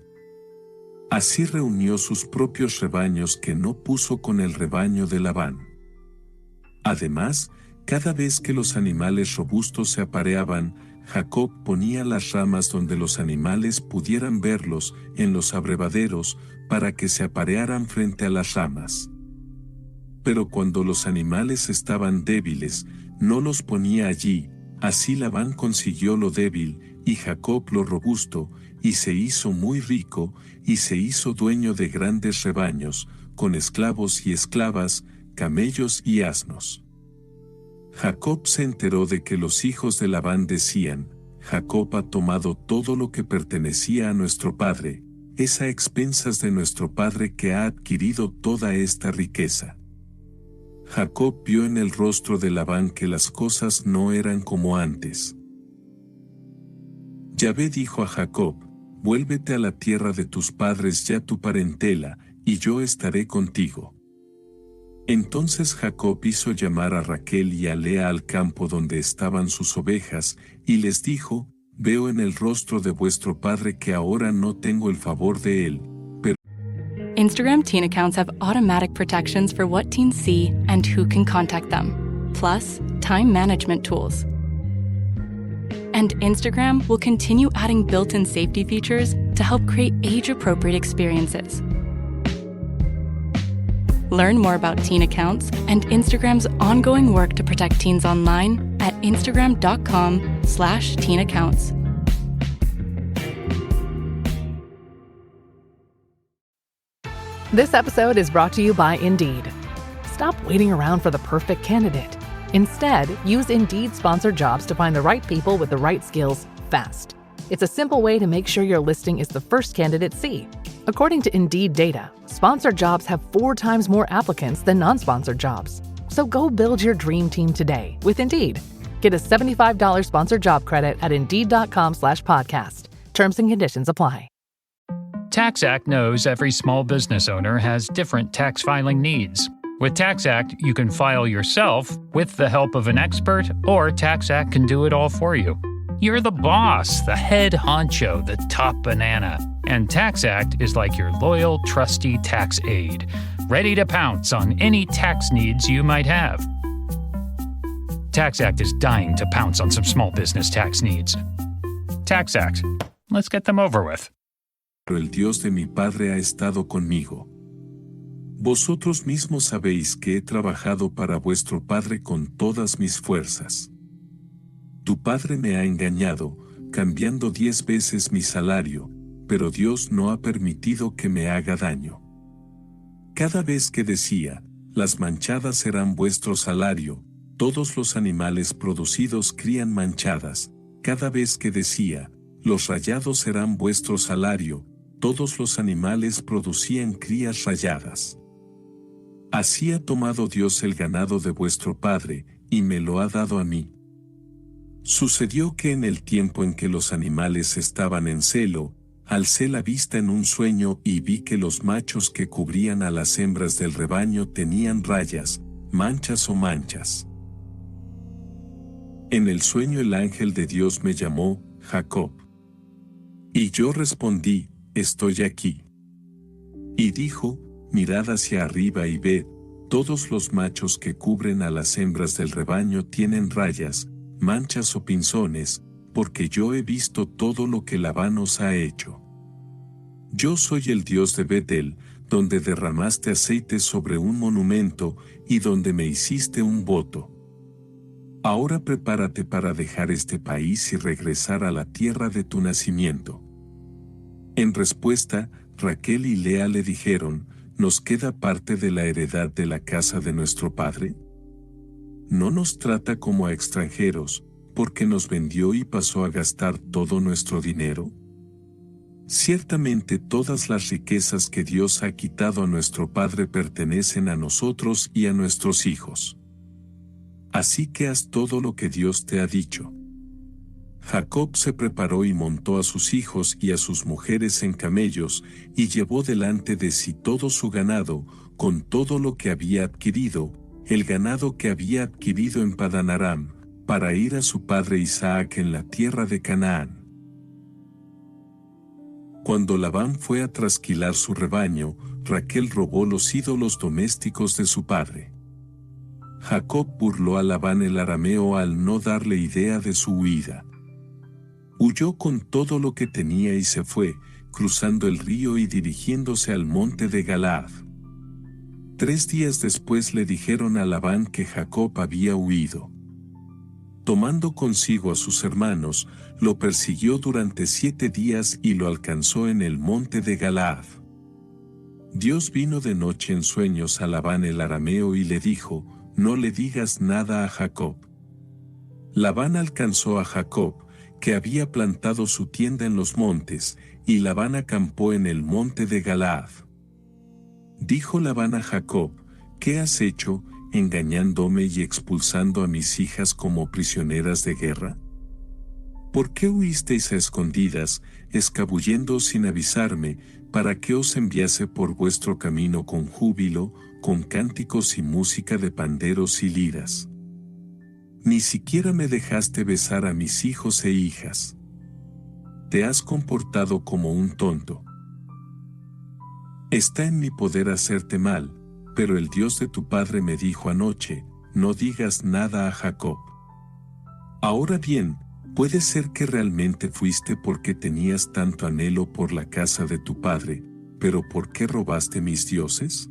Así reunió sus propios rebaños que no puso con el rebaño de Labán. Además, cada vez que los animales robustos se apareaban, Jacob ponía las ramas donde los animales pudieran verlos, en los abrevaderos, para que se aparearan frente a las ramas. Pero cuando los animales estaban débiles, no los ponía allí, así Labán consiguió lo débil, y Jacob lo robusto, y se hizo muy rico, y se hizo dueño de grandes rebaños, con esclavos y esclavas, camellos y asnos. Jacob se enteró de que los hijos de Labán decían: Jacob ha tomado todo lo que pertenecía a nuestro padre, es a expensas de nuestro padre que ha adquirido toda esta riqueza. Jacob vio en el rostro de Labán que las cosas no eran como antes. Yahvé dijo a Jacob: vuélvete a la tierra de tus padres y a tu parentela, y yo estaré contigo. Entonces Jacob hizo llamar a Raquel y a Lea al campo donde estaban sus ovejas, y les dijo: veo en el rostro de vuestro padre que ahora no tengo el favor de él, pero Instagram teen accounts have automatic protections for what teens see and who can contact them, plus time management tools. And Instagram will continue adding built-in safety features to help create age-appropriate experiences. Learn more about teen accounts and Instagram's ongoing work to protect teens online at instagram.com/teen accounts. This episode is brought to you by Indeed. Stop waiting around for the perfect candidate. Instead, use Indeed sponsored jobs to find the right people with the right skills fast. It's a simple way to make sure your listing is the first candidates see. According to Indeed data, sponsored jobs have 4 times more applicants than non-sponsored jobs. So go build your dream team today with Indeed. Get a $75 sponsored job credit at Indeed.com/podcast. Terms and conditions apply. TaxAct knows every small business owner has different tax filing needs. With TaxAct, you can file yourself with the help of an expert, or TaxAct can do it all for you. You're the boss, the head honcho, the top banana. And TaxAct is like your loyal, trusty tax aide, ready to pounce on any tax needs you might have. TaxAct is dying to pounce on some small business tax needs. TaxAct. Let's get them over with. Pero el Dios de mi padre ha estado conmigo. Vosotros mismos sabéis que he trabajado para vuestro padre con todas mis fuerzas. Tu padre me ha engañado, cambiando 10 veces mi salario, pero Dios no ha permitido que me haga daño. Cada vez que decía: las manchadas serán vuestro salario, todos los animales producidos crían manchadas. Cada vez que decía: los rayados serán vuestro salario, todos los animales producían crías rayadas. Así ha tomado Dios el ganado de vuestro padre, y me lo ha dado a mí. Sucedió que en el tiempo en que los animales estaban en celo, alcé la vista en un sueño y vi que los machos que cubrían a las hembras del rebaño tenían rayas, manchas o manchas. En el sueño el ángel de Dios me llamó: Jacob. Y yo respondí: estoy aquí. Y dijo: mirad hacia arriba y ved, todos los machos que cubren a las hembras del rebaño tienen rayas, manchas o pinzones, porque yo he visto todo lo que Labán os ha hecho. Yo soy el Dios de Betel, donde derramaste aceite sobre un monumento y donde me hiciste un voto. Ahora prepárate para dejar este país y regresar a la tierra de tu nacimiento. En respuesta, Raquel y Lea le dijeron: ¿nos queda parte de la heredad de la casa de nuestro padre? No nos trata como a extranjeros, porque nos vendió y pasó a gastar todo nuestro dinero. Ciertamente todas las riquezas que Dios ha quitado a nuestro padre pertenecen a nosotros y a nuestros hijos. Así que haz todo lo que Dios te ha dicho. Jacob se preparó y montó a sus hijos y a sus mujeres en camellos, y llevó delante de sí todo su ganado, con todo lo que había adquirido, el ganado que había adquirido en Padán Aram, para ir a su padre Isaac en la tierra de Canaán. Cuando Labán fue a trasquilar su rebaño, Raquel robó los ídolos domésticos de su padre. Jacob burló a Labán el arameo al no darle idea de su huida. Huyó con todo lo que tenía y se fue, cruzando el río y dirigiéndose al monte de Galaad. 3 días después le dijeron a Labán que Jacob había huido. Tomando consigo a sus hermanos, lo persiguió durante 7 días y lo alcanzó en el monte de Galaad. Dios vino de noche en sueños a Labán el arameo y le dijo, no le digas nada a Jacob. Labán alcanzó a Jacob, que había plantado su tienda en los montes, y Labán acampó en el monte de Galaad. Dijo Labán a Jacob, ¿qué has hecho, engañándome y expulsando a mis hijas como prisioneras de guerra? ¿Por qué huisteis a escondidas, escabulléndoos sin avisarme, para que os enviase por vuestro camino con júbilo, con cánticos y música de panderos y liras? Ni siquiera me dejaste besar a mis hijos e hijas. Te has comportado como un tonto. Está en mi poder hacerte mal, pero el Dios de tu padre me dijo anoche, no digas nada a Jacob. Ahora bien, puede ser que realmente fuiste porque tenías tanto anhelo por la casa de tu padre, pero ¿por qué robaste mis dioses?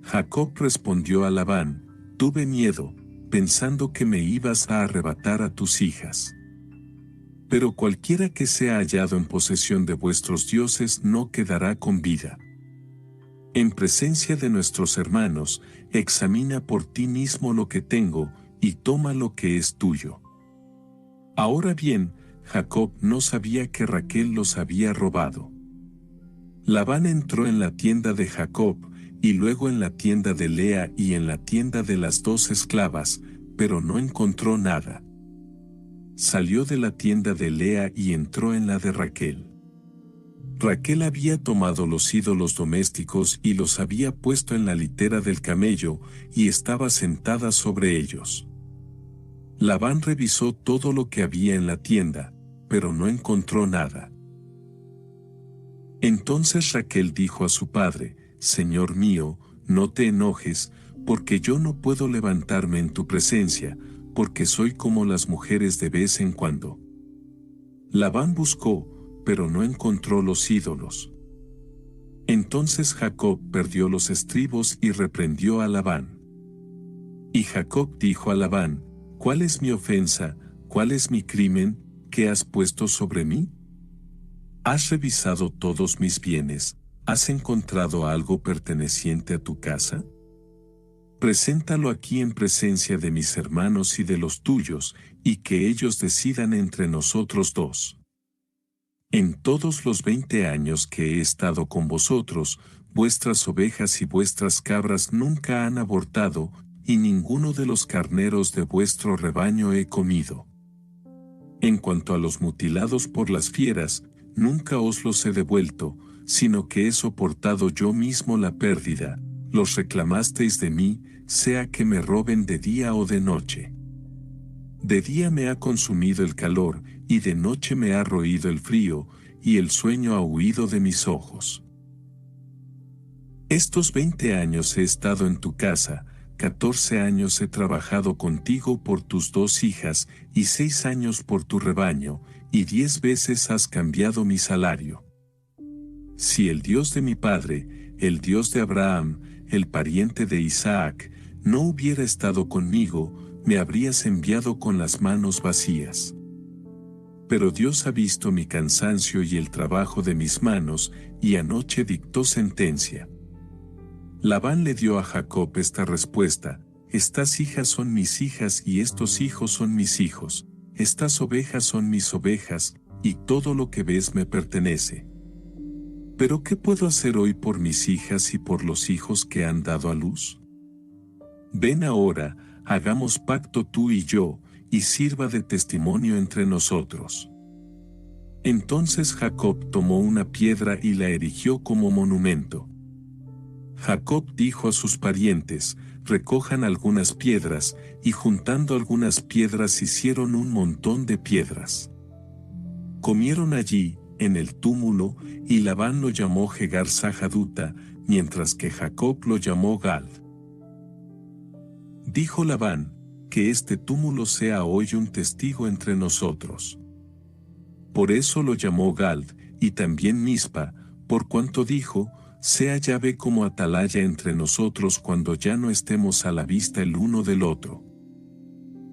Jacob respondió a Labán, tuve miedo, pensando que me ibas a arrebatar a tus hijas. Pero cualquiera que sea hallado en posesión de vuestros dioses no quedará con vida. En presencia de nuestros hermanos, examina por ti mismo lo que tengo, y toma lo que es tuyo. Ahora bien, Jacob no sabía que Raquel los había robado. Labán entró en la tienda de Jacob, y luego en la tienda de Lea y en la tienda de las 2 esclavas, pero no encontró nada. Salió de la tienda de Lea y entró en la de Raquel. Raquel había tomado los ídolos domésticos y los había puesto en la litera del camello, y estaba sentada sobre ellos. Labán revisó todo lo que había en la tienda, pero no encontró nada. Entonces Raquel dijo a su padre, Señor mío, no te enojes, porque yo no puedo levantarme en tu presencia, porque soy como las mujeres de vez en cuando. Labán buscó, pero no encontró los ídolos. Entonces Jacob perdió los estribos y reprendió a Labán. Y Jacob dijo a Labán, ¿cuál es mi ofensa, cuál es mi crimen, que has puesto sobre mí? ¿Has revisado todos mis bienes? ¿Has encontrado algo perteneciente a tu casa? Preséntalo aquí en presencia de mis hermanos y de los tuyos, y que ellos decidan entre nosotros 2. En todos los 20 años que he estado con vosotros, vuestras ovejas y vuestras cabras nunca han abortado, y ninguno de los carneros de vuestro rebaño he comido. En cuanto a los mutilados por las fieras, nunca os los he devuelto, sino que he soportado yo mismo la pérdida, los reclamasteis de mí, sea que me roben de día o de noche. De día me ha consumido el calor, y de noche me ha roído el frío, y el sueño ha huido de mis ojos. Estos 20 años he estado en tu casa, 14 años he trabajado contigo por tus 2 hijas, y 6 años por tu rebaño, y 10 veces has cambiado mi salario. Si el Dios de mi padre, el Dios de Abraham, el pariente de Isaac, no hubiera estado conmigo, me habrías enviado con las manos vacías. Pero Dios ha visto mi cansancio y el trabajo de mis manos, y anoche dictó sentencia. Labán le dio a Jacob esta respuesta, estas hijas son mis hijas y estos hijos son mis hijos, estas ovejas son mis ovejas, y todo lo que ves me pertenece. ¿Pero qué puedo hacer hoy por mis hijas y por los hijos que han dado a luz? Ven ahora, hagamos pacto tú y yo, y sirva de testimonio entre nosotros. Entonces Jacob tomó una piedra y la erigió como monumento. Jacob dijo a sus parientes, recojan algunas piedras, y juntando algunas piedras hicieron un montón de piedras. Comieron allí, en el túmulo, y Labán lo llamó Jegar Sahaduta, mientras que Jacob lo llamó Gad. Dijo Labán, que este túmulo sea hoy un testigo entre nosotros. Por eso lo llamó Gad, y también Mizpa, por cuanto dijo, sea llave como atalaya entre nosotros cuando ya no estemos a la vista el uno del otro.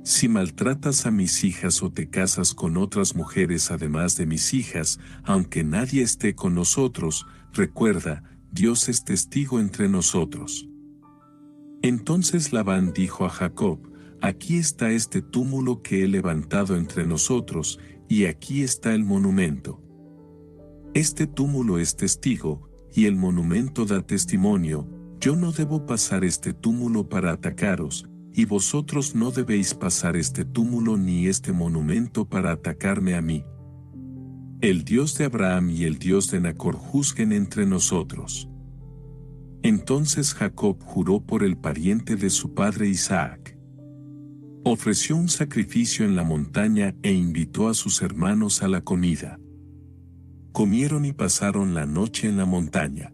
Si maltratas a mis hijas o te casas con otras mujeres además de mis hijas, aunque nadie esté con nosotros, recuerda, Dios es testigo entre nosotros. Entonces Labán dijo a Jacob: Aquí está este túmulo que he levantado entre nosotros, y aquí está el monumento. Este túmulo es testigo, y el monumento da testimonio. Yo no debo pasar este túmulo para atacaros, y vosotros no debéis pasar este túmulo ni este monumento para atacarme a mí. El Dios de Abraham y el Dios de Nacor juzguen entre nosotros. Entonces Jacob juró por el pariente de su padre Isaac. Ofreció un sacrificio en la montaña e invitó a sus hermanos a la comida. Comieron y pasaron la noche en la montaña.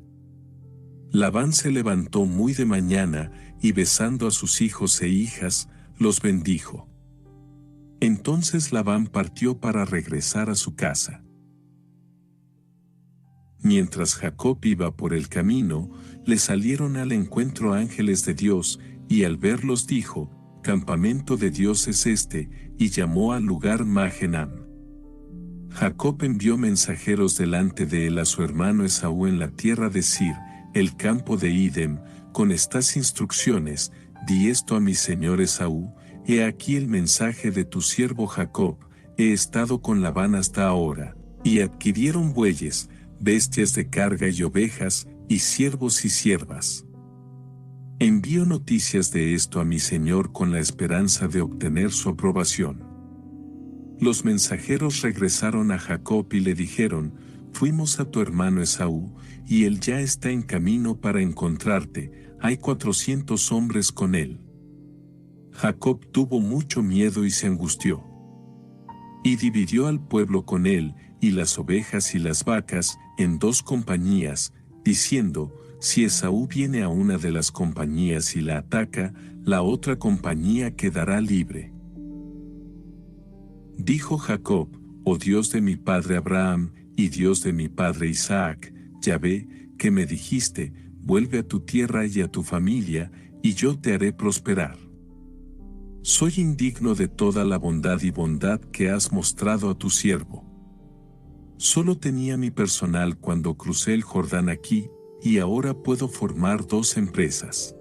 Labán se levantó muy de mañana y besando a sus hijos e hijas, los bendijo. Entonces Labán partió para regresar a su casa. Mientras Jacob iba por el camino, le salieron al encuentro ángeles de Dios, y al verlos dijo: Campamento de Dios es este, y llamó al lugar Magenam. Jacob envió mensajeros delante de él a su hermano Esaú en la tierra de Sir, el campo de Idem, con estas instrucciones: Di esto a mi señor Esaú: He aquí el mensaje de tu siervo Jacob, he estado con Labán hasta ahora, y adquirieron bueyes, bestias de carga y ovejas, y siervos y siervas. Envío noticias de esto a mi señor con la esperanza de obtener su aprobación. Los mensajeros regresaron a Jacob y le dijeron: Fuimos a tu hermano Esaú, y él ya está en camino para encontrarte, hay 400 hombres con él. Jacob tuvo mucho miedo y se angustió. Y dividió al pueblo con él, y las ovejas y las vacas, en 2 compañías, diciendo: Si Esaú viene a una de las compañías y la ataca, la otra compañía quedará libre. Dijo Jacob: Oh Dios de mi padre Abraham, y Dios de mi padre Isaac, Yahvé, que me dijiste: Vuelve a tu tierra y a tu familia, y yo te haré prosperar. Soy indigno de toda la bondad y bondad que has mostrado a tu siervo. Solo tenía mi personal cuando crucé el Jordán aquí, y ahora puedo formar 2 empresas.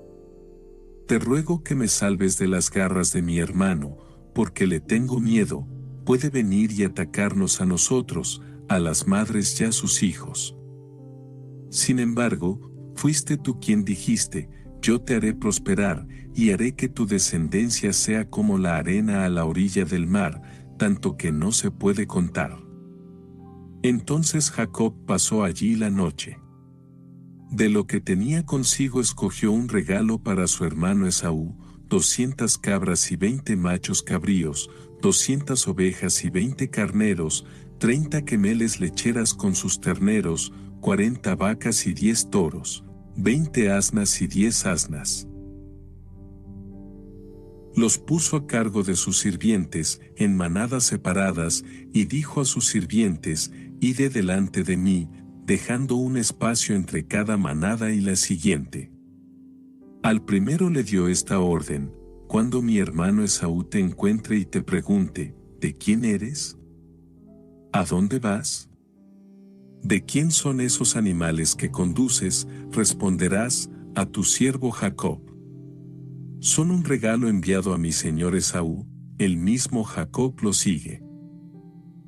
Te ruego que me salves de las garras de mi hermano, porque le tengo miedo, puede venir y atacarnos a nosotros, a las madres y a sus hijos. Sin embargo, fuiste tú quien dijiste: Yo te haré prosperar, y haré que tu descendencia sea como la arena a la orilla del mar, tanto que no se puede contar. Entonces Jacob pasó allí la noche. De lo que tenía consigo escogió un regalo para su hermano Esaú: 200 cabras y 20 machos cabríos, 200 ovejas y 20 carneros, 30 quemeles lecheras con sus terneros, 40 vacas y 10 toros, 20 asnas y 10 asnas. Los puso a cargo de sus sirvientes, en manadas separadas, y dijo a sus sirvientes: Id delante de mí, dejando un espacio entre cada manada y la siguiente. Al primero le dio esta orden: Cuando mi hermano Esaú te encuentre y te pregunte: ¿De quién eres? ¿A dónde vas? ¿De quién son esos animales que conduces? Responderás: a tu siervo Jacob. Son un regalo enviado a mi señor Esaú. El mismo Jacob lo sigue.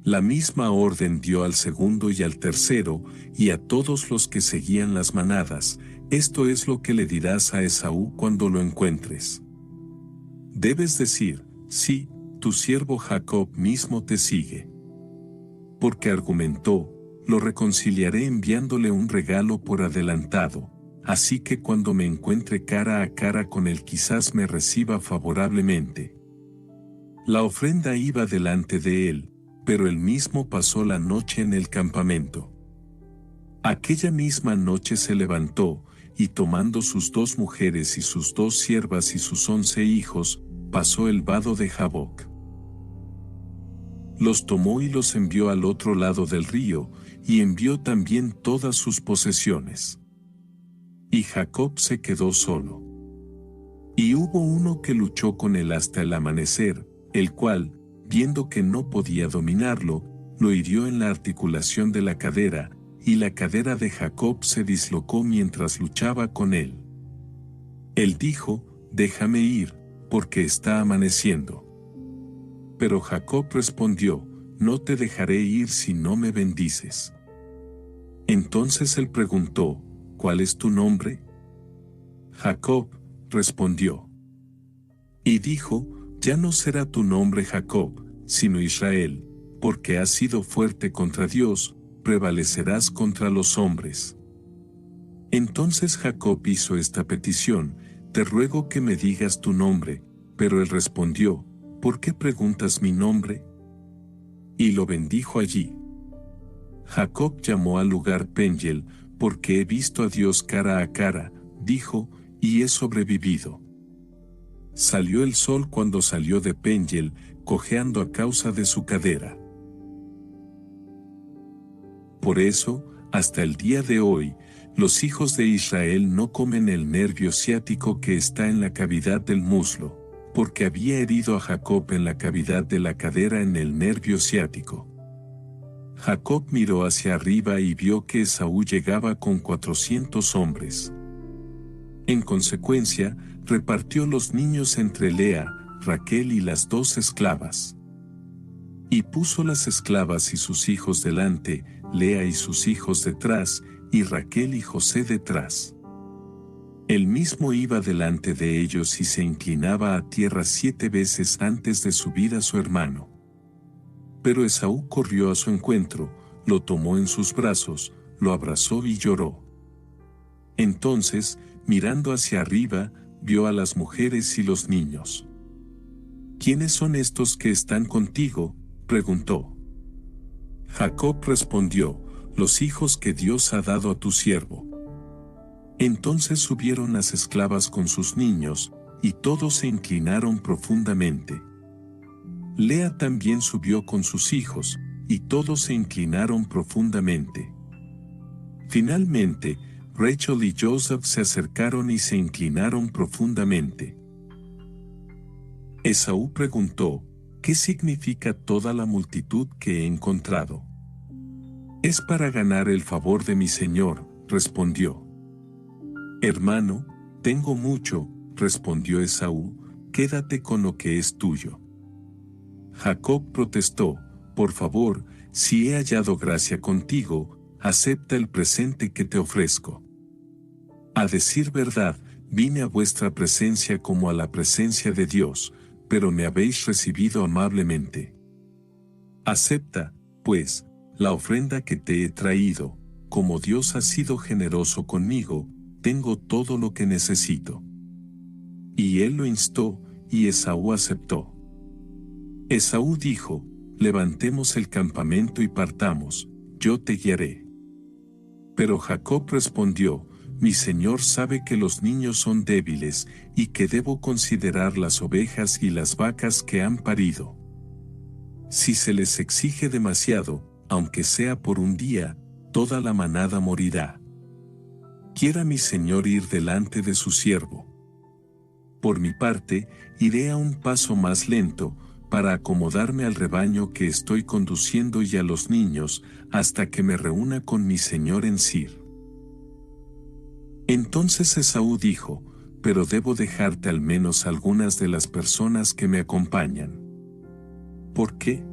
La misma orden dio al segundo y al tercero, y a todos los que seguían las manadas: Esto es lo que le dirás a Esaú cuando lo encuentres. Debes decir: Sí, tu siervo Jacob mismo te sigue. Porque argumentó: Lo reconciliaré enviándole un regalo por adelantado, así que cuando me encuentre cara a cara con él quizás me reciba favorablemente. La ofrenda iba delante de él, pero él mismo pasó la noche en el campamento. Aquella misma noche se levantó, y tomando sus 2 mujeres y sus 2 siervas y sus 11 hijos, pasó el vado de Jaboc. Los tomó y los envió al otro lado del río, y envió también todas sus posesiones. Y Jacob se quedó solo. Y hubo uno que luchó con él hasta el amanecer, el cual, viendo que no podía dominarlo, lo hirió en la articulación de la cadera, y la cadera de Jacob se dislocó mientras luchaba con él. Él dijo: «Déjame ir, porque está amaneciendo». Pero Jacob respondió: «No te dejaré ir si no me bendices». Entonces él preguntó: «¿Cuál es tu nombre?». Jacob respondió. Y dijo: «Ya no será tu nombre Jacob, sino Israel, porque has sido fuerte contra Dios, prevalecerás contra los hombres». Entonces Jacob hizo esta petición: «Te ruego que me digas tu nombre». Pero él respondió: «¿Por qué preguntas mi nombre?». Y lo bendijo allí. Jacob llamó al lugar Peniel, porque he visto a Dios cara a cara, dijo, y he sobrevivido. Salió el sol cuando salió de Peniel, cojeando a causa de su cadera. Por eso, hasta el día de hoy, los hijos de Israel no comen el nervio ciático que está en la cavidad del muslo, porque había herido a Jacob en la cavidad de la cadera en el nervio ciático. Jacob miró hacia arriba y vio que Esaú llegaba con 400 hombres. En consecuencia, repartió los niños entre Lea, Raquel y las 2 esclavas. Y puso las esclavas y sus hijos delante, Lea y sus hijos detrás, y Raquel y José detrás. Él mismo iba delante de ellos y se inclinaba a tierra 7 veces antes de subir a su hermano. Pero Esaú corrió a su encuentro, lo tomó en sus brazos, lo abrazó y lloró. Entonces, mirando hacia arriba, vio a las mujeres y los niños. «¿Quiénes son estos que están contigo?», preguntó. Jacob respondió: «Los hijos que Dios ha dado a tu siervo». Entonces subieron las esclavas con sus niños, y todos se inclinaron profundamente. Lea también subió con sus hijos, y todos se inclinaron profundamente. Finalmente, Rachel y Joseph se acercaron y se inclinaron profundamente. Esaú preguntó: «¿Qué significa toda la multitud que he encontrado?». «Es para ganar el favor de mi señor», respondió. «Hermano, tengo mucho», respondió Esaú, «quédate con lo que es tuyo». Jacob protestó: «Por favor, si he hallado gracia contigo, acepta el presente que te ofrezco. A decir verdad, vine a vuestra presencia como a la presencia de Dios, pero me habéis recibido amablemente. Acepta, pues, la ofrenda que te he traído, como Dios ha sido generoso conmigo, tengo todo lo que necesito». Y él lo instó, y Esaú aceptó. Esaú dijo: «Levantemos el campamento y partamos, yo te guiaré». Pero Jacob respondió: «Mi señor sabe que los niños son débiles, y que debo considerar las ovejas y las vacas que han parido. Si se les exige demasiado, aunque sea por un día, toda la manada morirá. Quiera mi señor ir delante de su siervo. Por mi parte, iré a un paso más lento, para acomodarme al rebaño que estoy conduciendo y a los niños, hasta que me reúna con mi señor en Sir». Entonces Esaú dijo: «Pero debo dejarte al menos algunas de las personas que me acompañan». «¿Por qué?».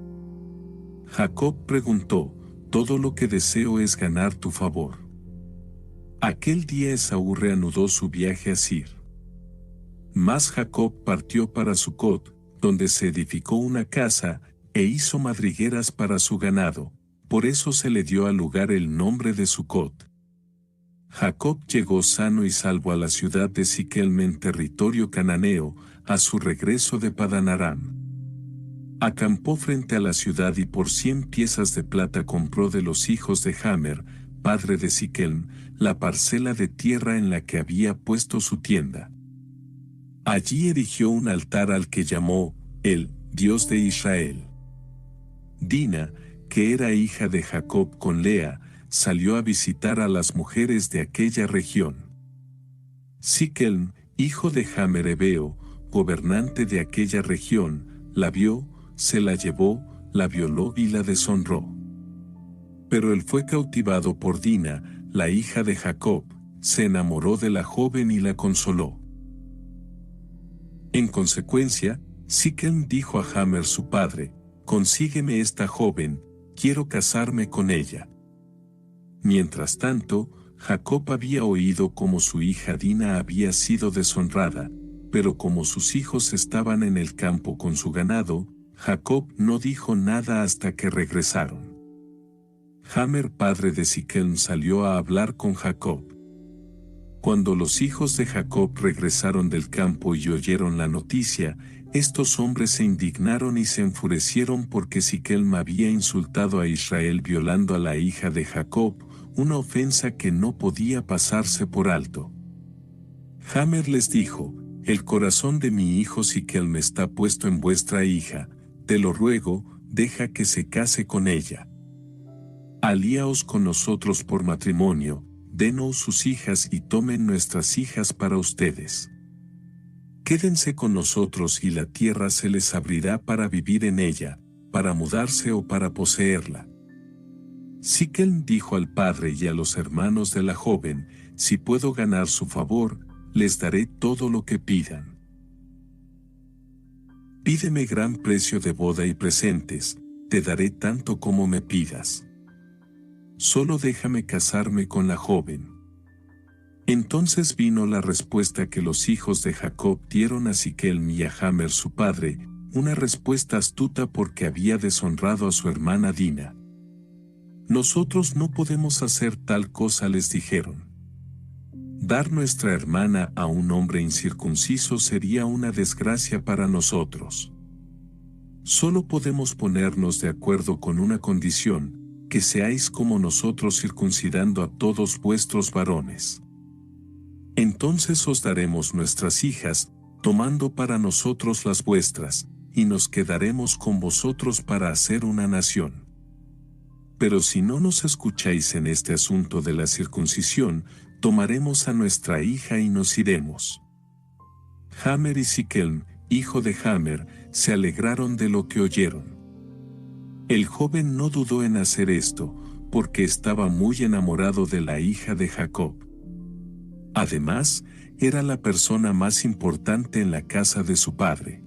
Jacob preguntó: «Todo lo que deseo es ganar tu favor». Aquel día Esaú reanudó su viaje a Sir. Mas Jacob partió para Sucot, donde se edificó una casa, e hizo madrigueras para su ganado, por eso se le dio al lugar el nombre de Sucot. Jacob llegó sano y salvo a la ciudad de Siquem en territorio cananeo, a su regreso de Padan Aram. Acampó frente a la ciudad y por 100 piezas de plata compró de los hijos de Hamer, padre de Siquem, la parcela de tierra en la que había puesto su tienda. Allí erigió un altar al que llamó el Dios de Israel. Dina, que era hija de Jacob con Lea, salió a visitar a las mujeres de aquella región. Siquem, hijo de Hamer Hebeo, gobernante de aquella región, la vio, se la llevó, la violó y la deshonró. Pero él fue cautivado por Dina, la hija de Jacob, se enamoró de la joven y la consoló. En consecuencia, Siquem dijo a Hamor su padre: «Consígueme esta joven, quiero casarme con ella». Mientras tanto, Jacob había oído cómo su hija Dina había sido deshonrada, pero como sus hijos estaban en el campo con su ganado, Jacob no dijo nada hasta que regresaron. Hamor, padre de Siquem, salió a hablar con Jacob. Cuando los hijos de Jacob regresaron del campo y oyeron la noticia, estos hombres se indignaron y se enfurecieron porque Siquem había insultado a Israel violando a la hija de Jacob, una ofensa que no podía pasarse por alto. Hamor les dijo: «El corazón de mi hijo Siquem está puesto en vuestra hija, te lo ruego, deja que se case con ella. Alíaos con nosotros por matrimonio, denos sus hijas y tomen nuestras hijas para ustedes. Quédense con nosotros y la tierra se les abrirá para vivir en ella, para mudarse o para poseerla». Siquem dijo al padre y a los hermanos de la joven: «Si puedo ganar su favor, les daré todo lo que pidan. Pídeme gran precio de boda y presentes, te daré tanto como me pidas. Solo déjame casarme con la joven». Entonces vino la respuesta que los hijos de Jacob dieron a Siquem y a Hamor su padre, una respuesta astuta porque había deshonrado a su hermana Dina. «Nosotros no podemos hacer tal cosa», les dijeron. «Dar nuestra hermana a un hombre incircunciso sería una desgracia para nosotros. Solo podemos ponernos de acuerdo con una condición: que seáis como nosotros circuncidando a todos vuestros varones. Entonces os daremos nuestras hijas, tomando para nosotros las vuestras, y nos quedaremos con vosotros para hacer una nación. Pero si no nos escucháis en este asunto de la circuncisión, tomaremos a nuestra hija y nos iremos». Hamor y Siquem, hijo de Hamor, se alegraron de lo que oyeron. El joven no dudó en hacer esto, porque estaba muy enamorado de la hija de Jacob. Además, era la persona más importante en la casa de su padre.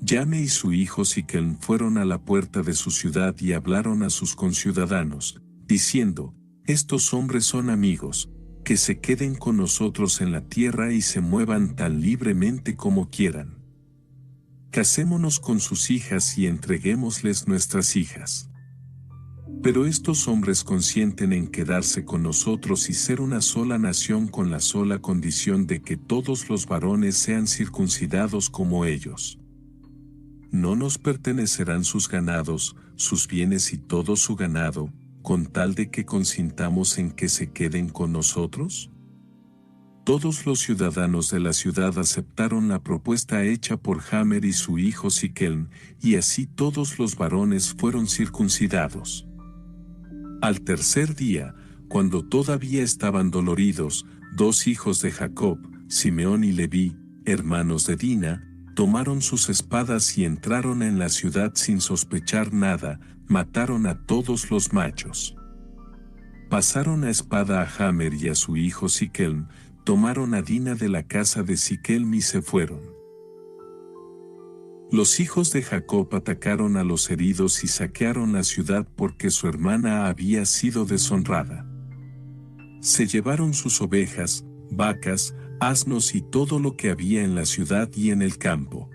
Yame y su hijo Siquem fueron a la puerta de su ciudad y hablaron a sus conciudadanos, diciendo: «Estos hombres son amigos, que se queden con nosotros en la tierra y se muevan tan libremente como quieran. Casémonos con sus hijas y entreguémosles nuestras hijas». Pero estos hombres consienten en quedarse con nosotros y ser una sola nación con la sola condición de que todos los varones sean circuncidados como ellos. ¿No nos pertenecerán sus ganados, sus bienes y todo su ganado, con tal de que consintamos en que se queden con nosotros? Todos los ciudadanos de la ciudad aceptaron la propuesta hecha por Hamor y su hijo Siquem, y así todos los varones fueron circuncidados. Al tercer día, cuando todavía estaban doloridos, dos hijos de Jacob, Simeón y Leví, hermanos de Dina, tomaron sus espadas y entraron en la ciudad sin sospechar nada, mataron a todos los machos. Pasaron a espada a Hamor y a su hijo Siquem, tomaron a Dina de la casa de Siquem y se fueron. Los hijos de Jacob atacaron a los heridos y saquearon la ciudad porque su hermana había sido deshonrada. Se llevaron sus ovejas, vacas, asnos y todo lo que había en la ciudad y en el campo.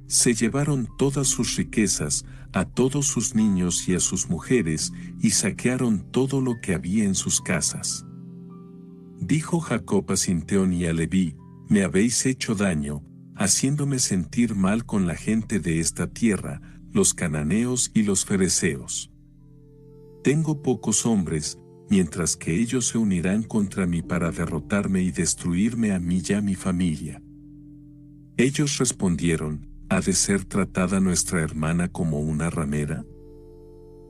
Se llevaron todas sus riquezas, a todos sus niños y a sus mujeres, y saquearon todo lo que había en sus casas. Dijo Jacob a Simeón y a Leví: «Me habéis hecho daño, haciéndome sentir mal con la gente de esta tierra, los cananeos y los fereceos. Tengo pocos hombres, mientras que ellos se unirán contra mí para derrotarme y destruirme a mí y a mi familia». Ellos respondieron: ¿Ha de ser tratada nuestra hermana como una ramera?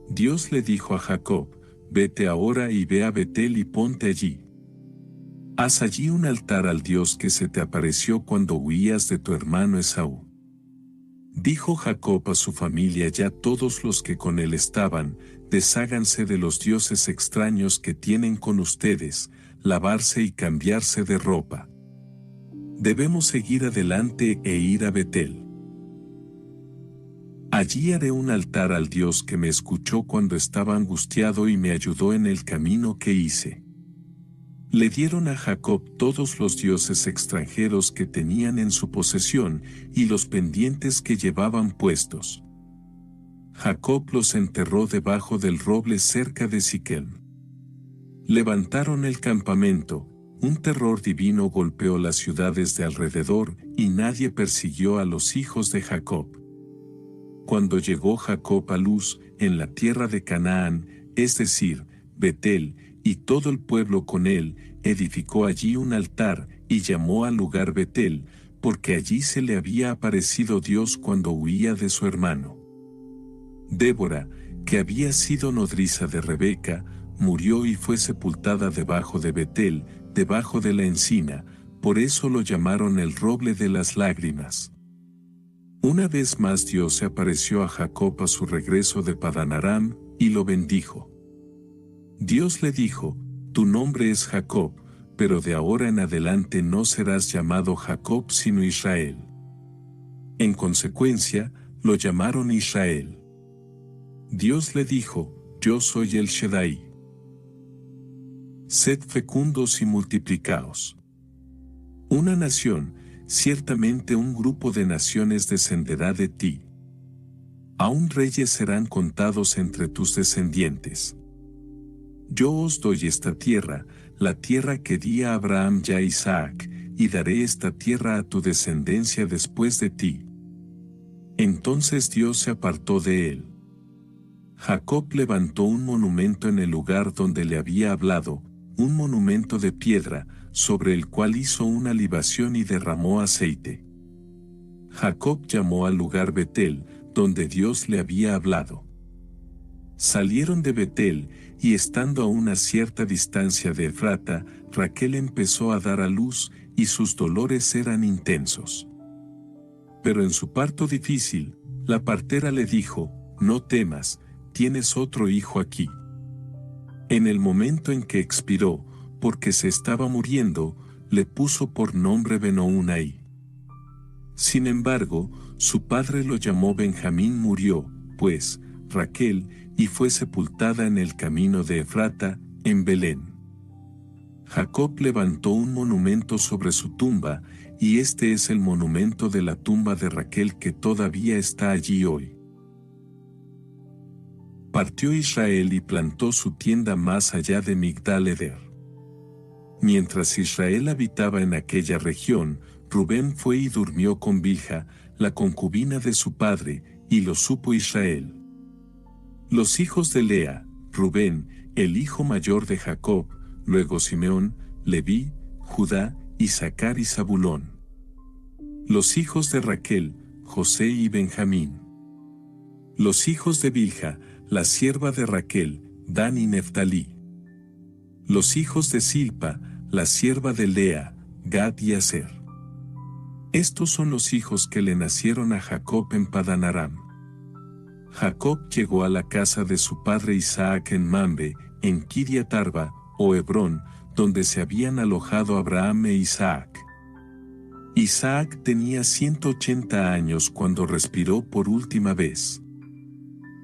Dios le dijo a Jacob: «Vete ahora y ve a Betel y ponte allí. Haz allí un altar al Dios que se te apareció cuando huías de tu hermano Esaú. Dijo Jacob a su familia y a todos los que con él estaban: desháganse de los dioses extraños que tienen con ustedes, lavarse y cambiarse de ropa. Debemos seguir adelante e ir a Betel. Allí haré un altar al Dios que me escuchó cuando estaba angustiado y me ayudó en el camino que hice. Le dieron a Jacob todos los dioses extranjeros que tenían en su posesión y los pendientes que llevaban puestos. Jacob los enterró debajo del roble cerca de Siquem. Levantaron el campamento, un terror divino golpeó las ciudades de alrededor y nadie persiguió a los hijos de Jacob. Cuando llegó Jacob a Luz, en la tierra de Canaán, es decir, Betel, y todo el pueblo con él, edificó allí un altar, y llamó al lugar Betel, porque allí se le había aparecido Dios cuando huía de su hermano. Débora, que había sido nodriza de Rebeca, murió y fue sepultada debajo de Betel, debajo de la encina, por eso lo llamaron el roble de las lágrimas. Una vez más Dios se apareció a Jacob a su regreso de Padán Aram, y lo bendijo. Dios le dijo: tu nombre es Jacob, pero de ahora en adelante no serás llamado Jacob sino Israel. En consecuencia, lo llamaron Israel. Dios le dijo: yo soy el Shaddai. Sed fecundos y multiplicaos. Una nación, ciertamente un grupo de naciones descenderá de ti. Aún reyes serán contados entre tus descendientes. Yo os doy esta tierra, la tierra que di a Abraham y a Isaac, y daré esta tierra a tu descendencia después de ti. Entonces Dios se apartó de él. Jacob levantó un monumento en el lugar donde le había hablado, un monumento de piedra, sobre el cual hizo una libación y derramó aceite. Jacob llamó al lugar Betel, donde Dios le había hablado. Salieron de Betel, y estando a una cierta distancia de Efrata, Raquel empezó a dar a luz, y sus dolores eran intensos. Pero en su parto difícil, la partera le dijo: no temas, tienes otro hijo aquí. En el momento en que expiró, porque se estaba muriendo, le puso por nombre Benounaí. Sin embargo, su padre lo llamó Benjamín. Murió, pues, Raquel, y fue sepultada en el camino de Efrata, en Belén. Jacob levantó un monumento sobre su tumba, y este es el monumento de la tumba de Raquel que todavía está allí hoy. Partió Israel y plantó su tienda más allá de Migdal Eder. Mientras Israel habitaba en aquella región, Rubén fue y durmió con Bilha, la concubina de su padre, y lo supo Israel. Los hijos de Lea: Rubén, el hijo mayor de Jacob, luego Simeón, Leví, Judá, Isaacar y Zabulón. Los hijos de Raquel: José y Benjamín. Los hijos de Bilha, la sierva de Raquel: Dan y Neftalí. Los hijos de Silpa, la sierva de Lea: Gad y Aser. Estos son los hijos que le nacieron a Jacob en Padán Aram. Jacob llegó a la casa de su padre Isaac en Mambe, en Kiriat Arba, o Hebrón, donde se habían alojado Abraham e Isaac. Isaac tenía 180 años cuando respiró por última vez.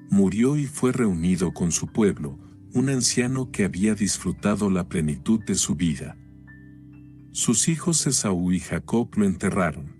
Murió y fue reunido con su pueblo, un anciano que había disfrutado la plenitud de su vida. Sus hijos Esaú y Jacob lo enterraron.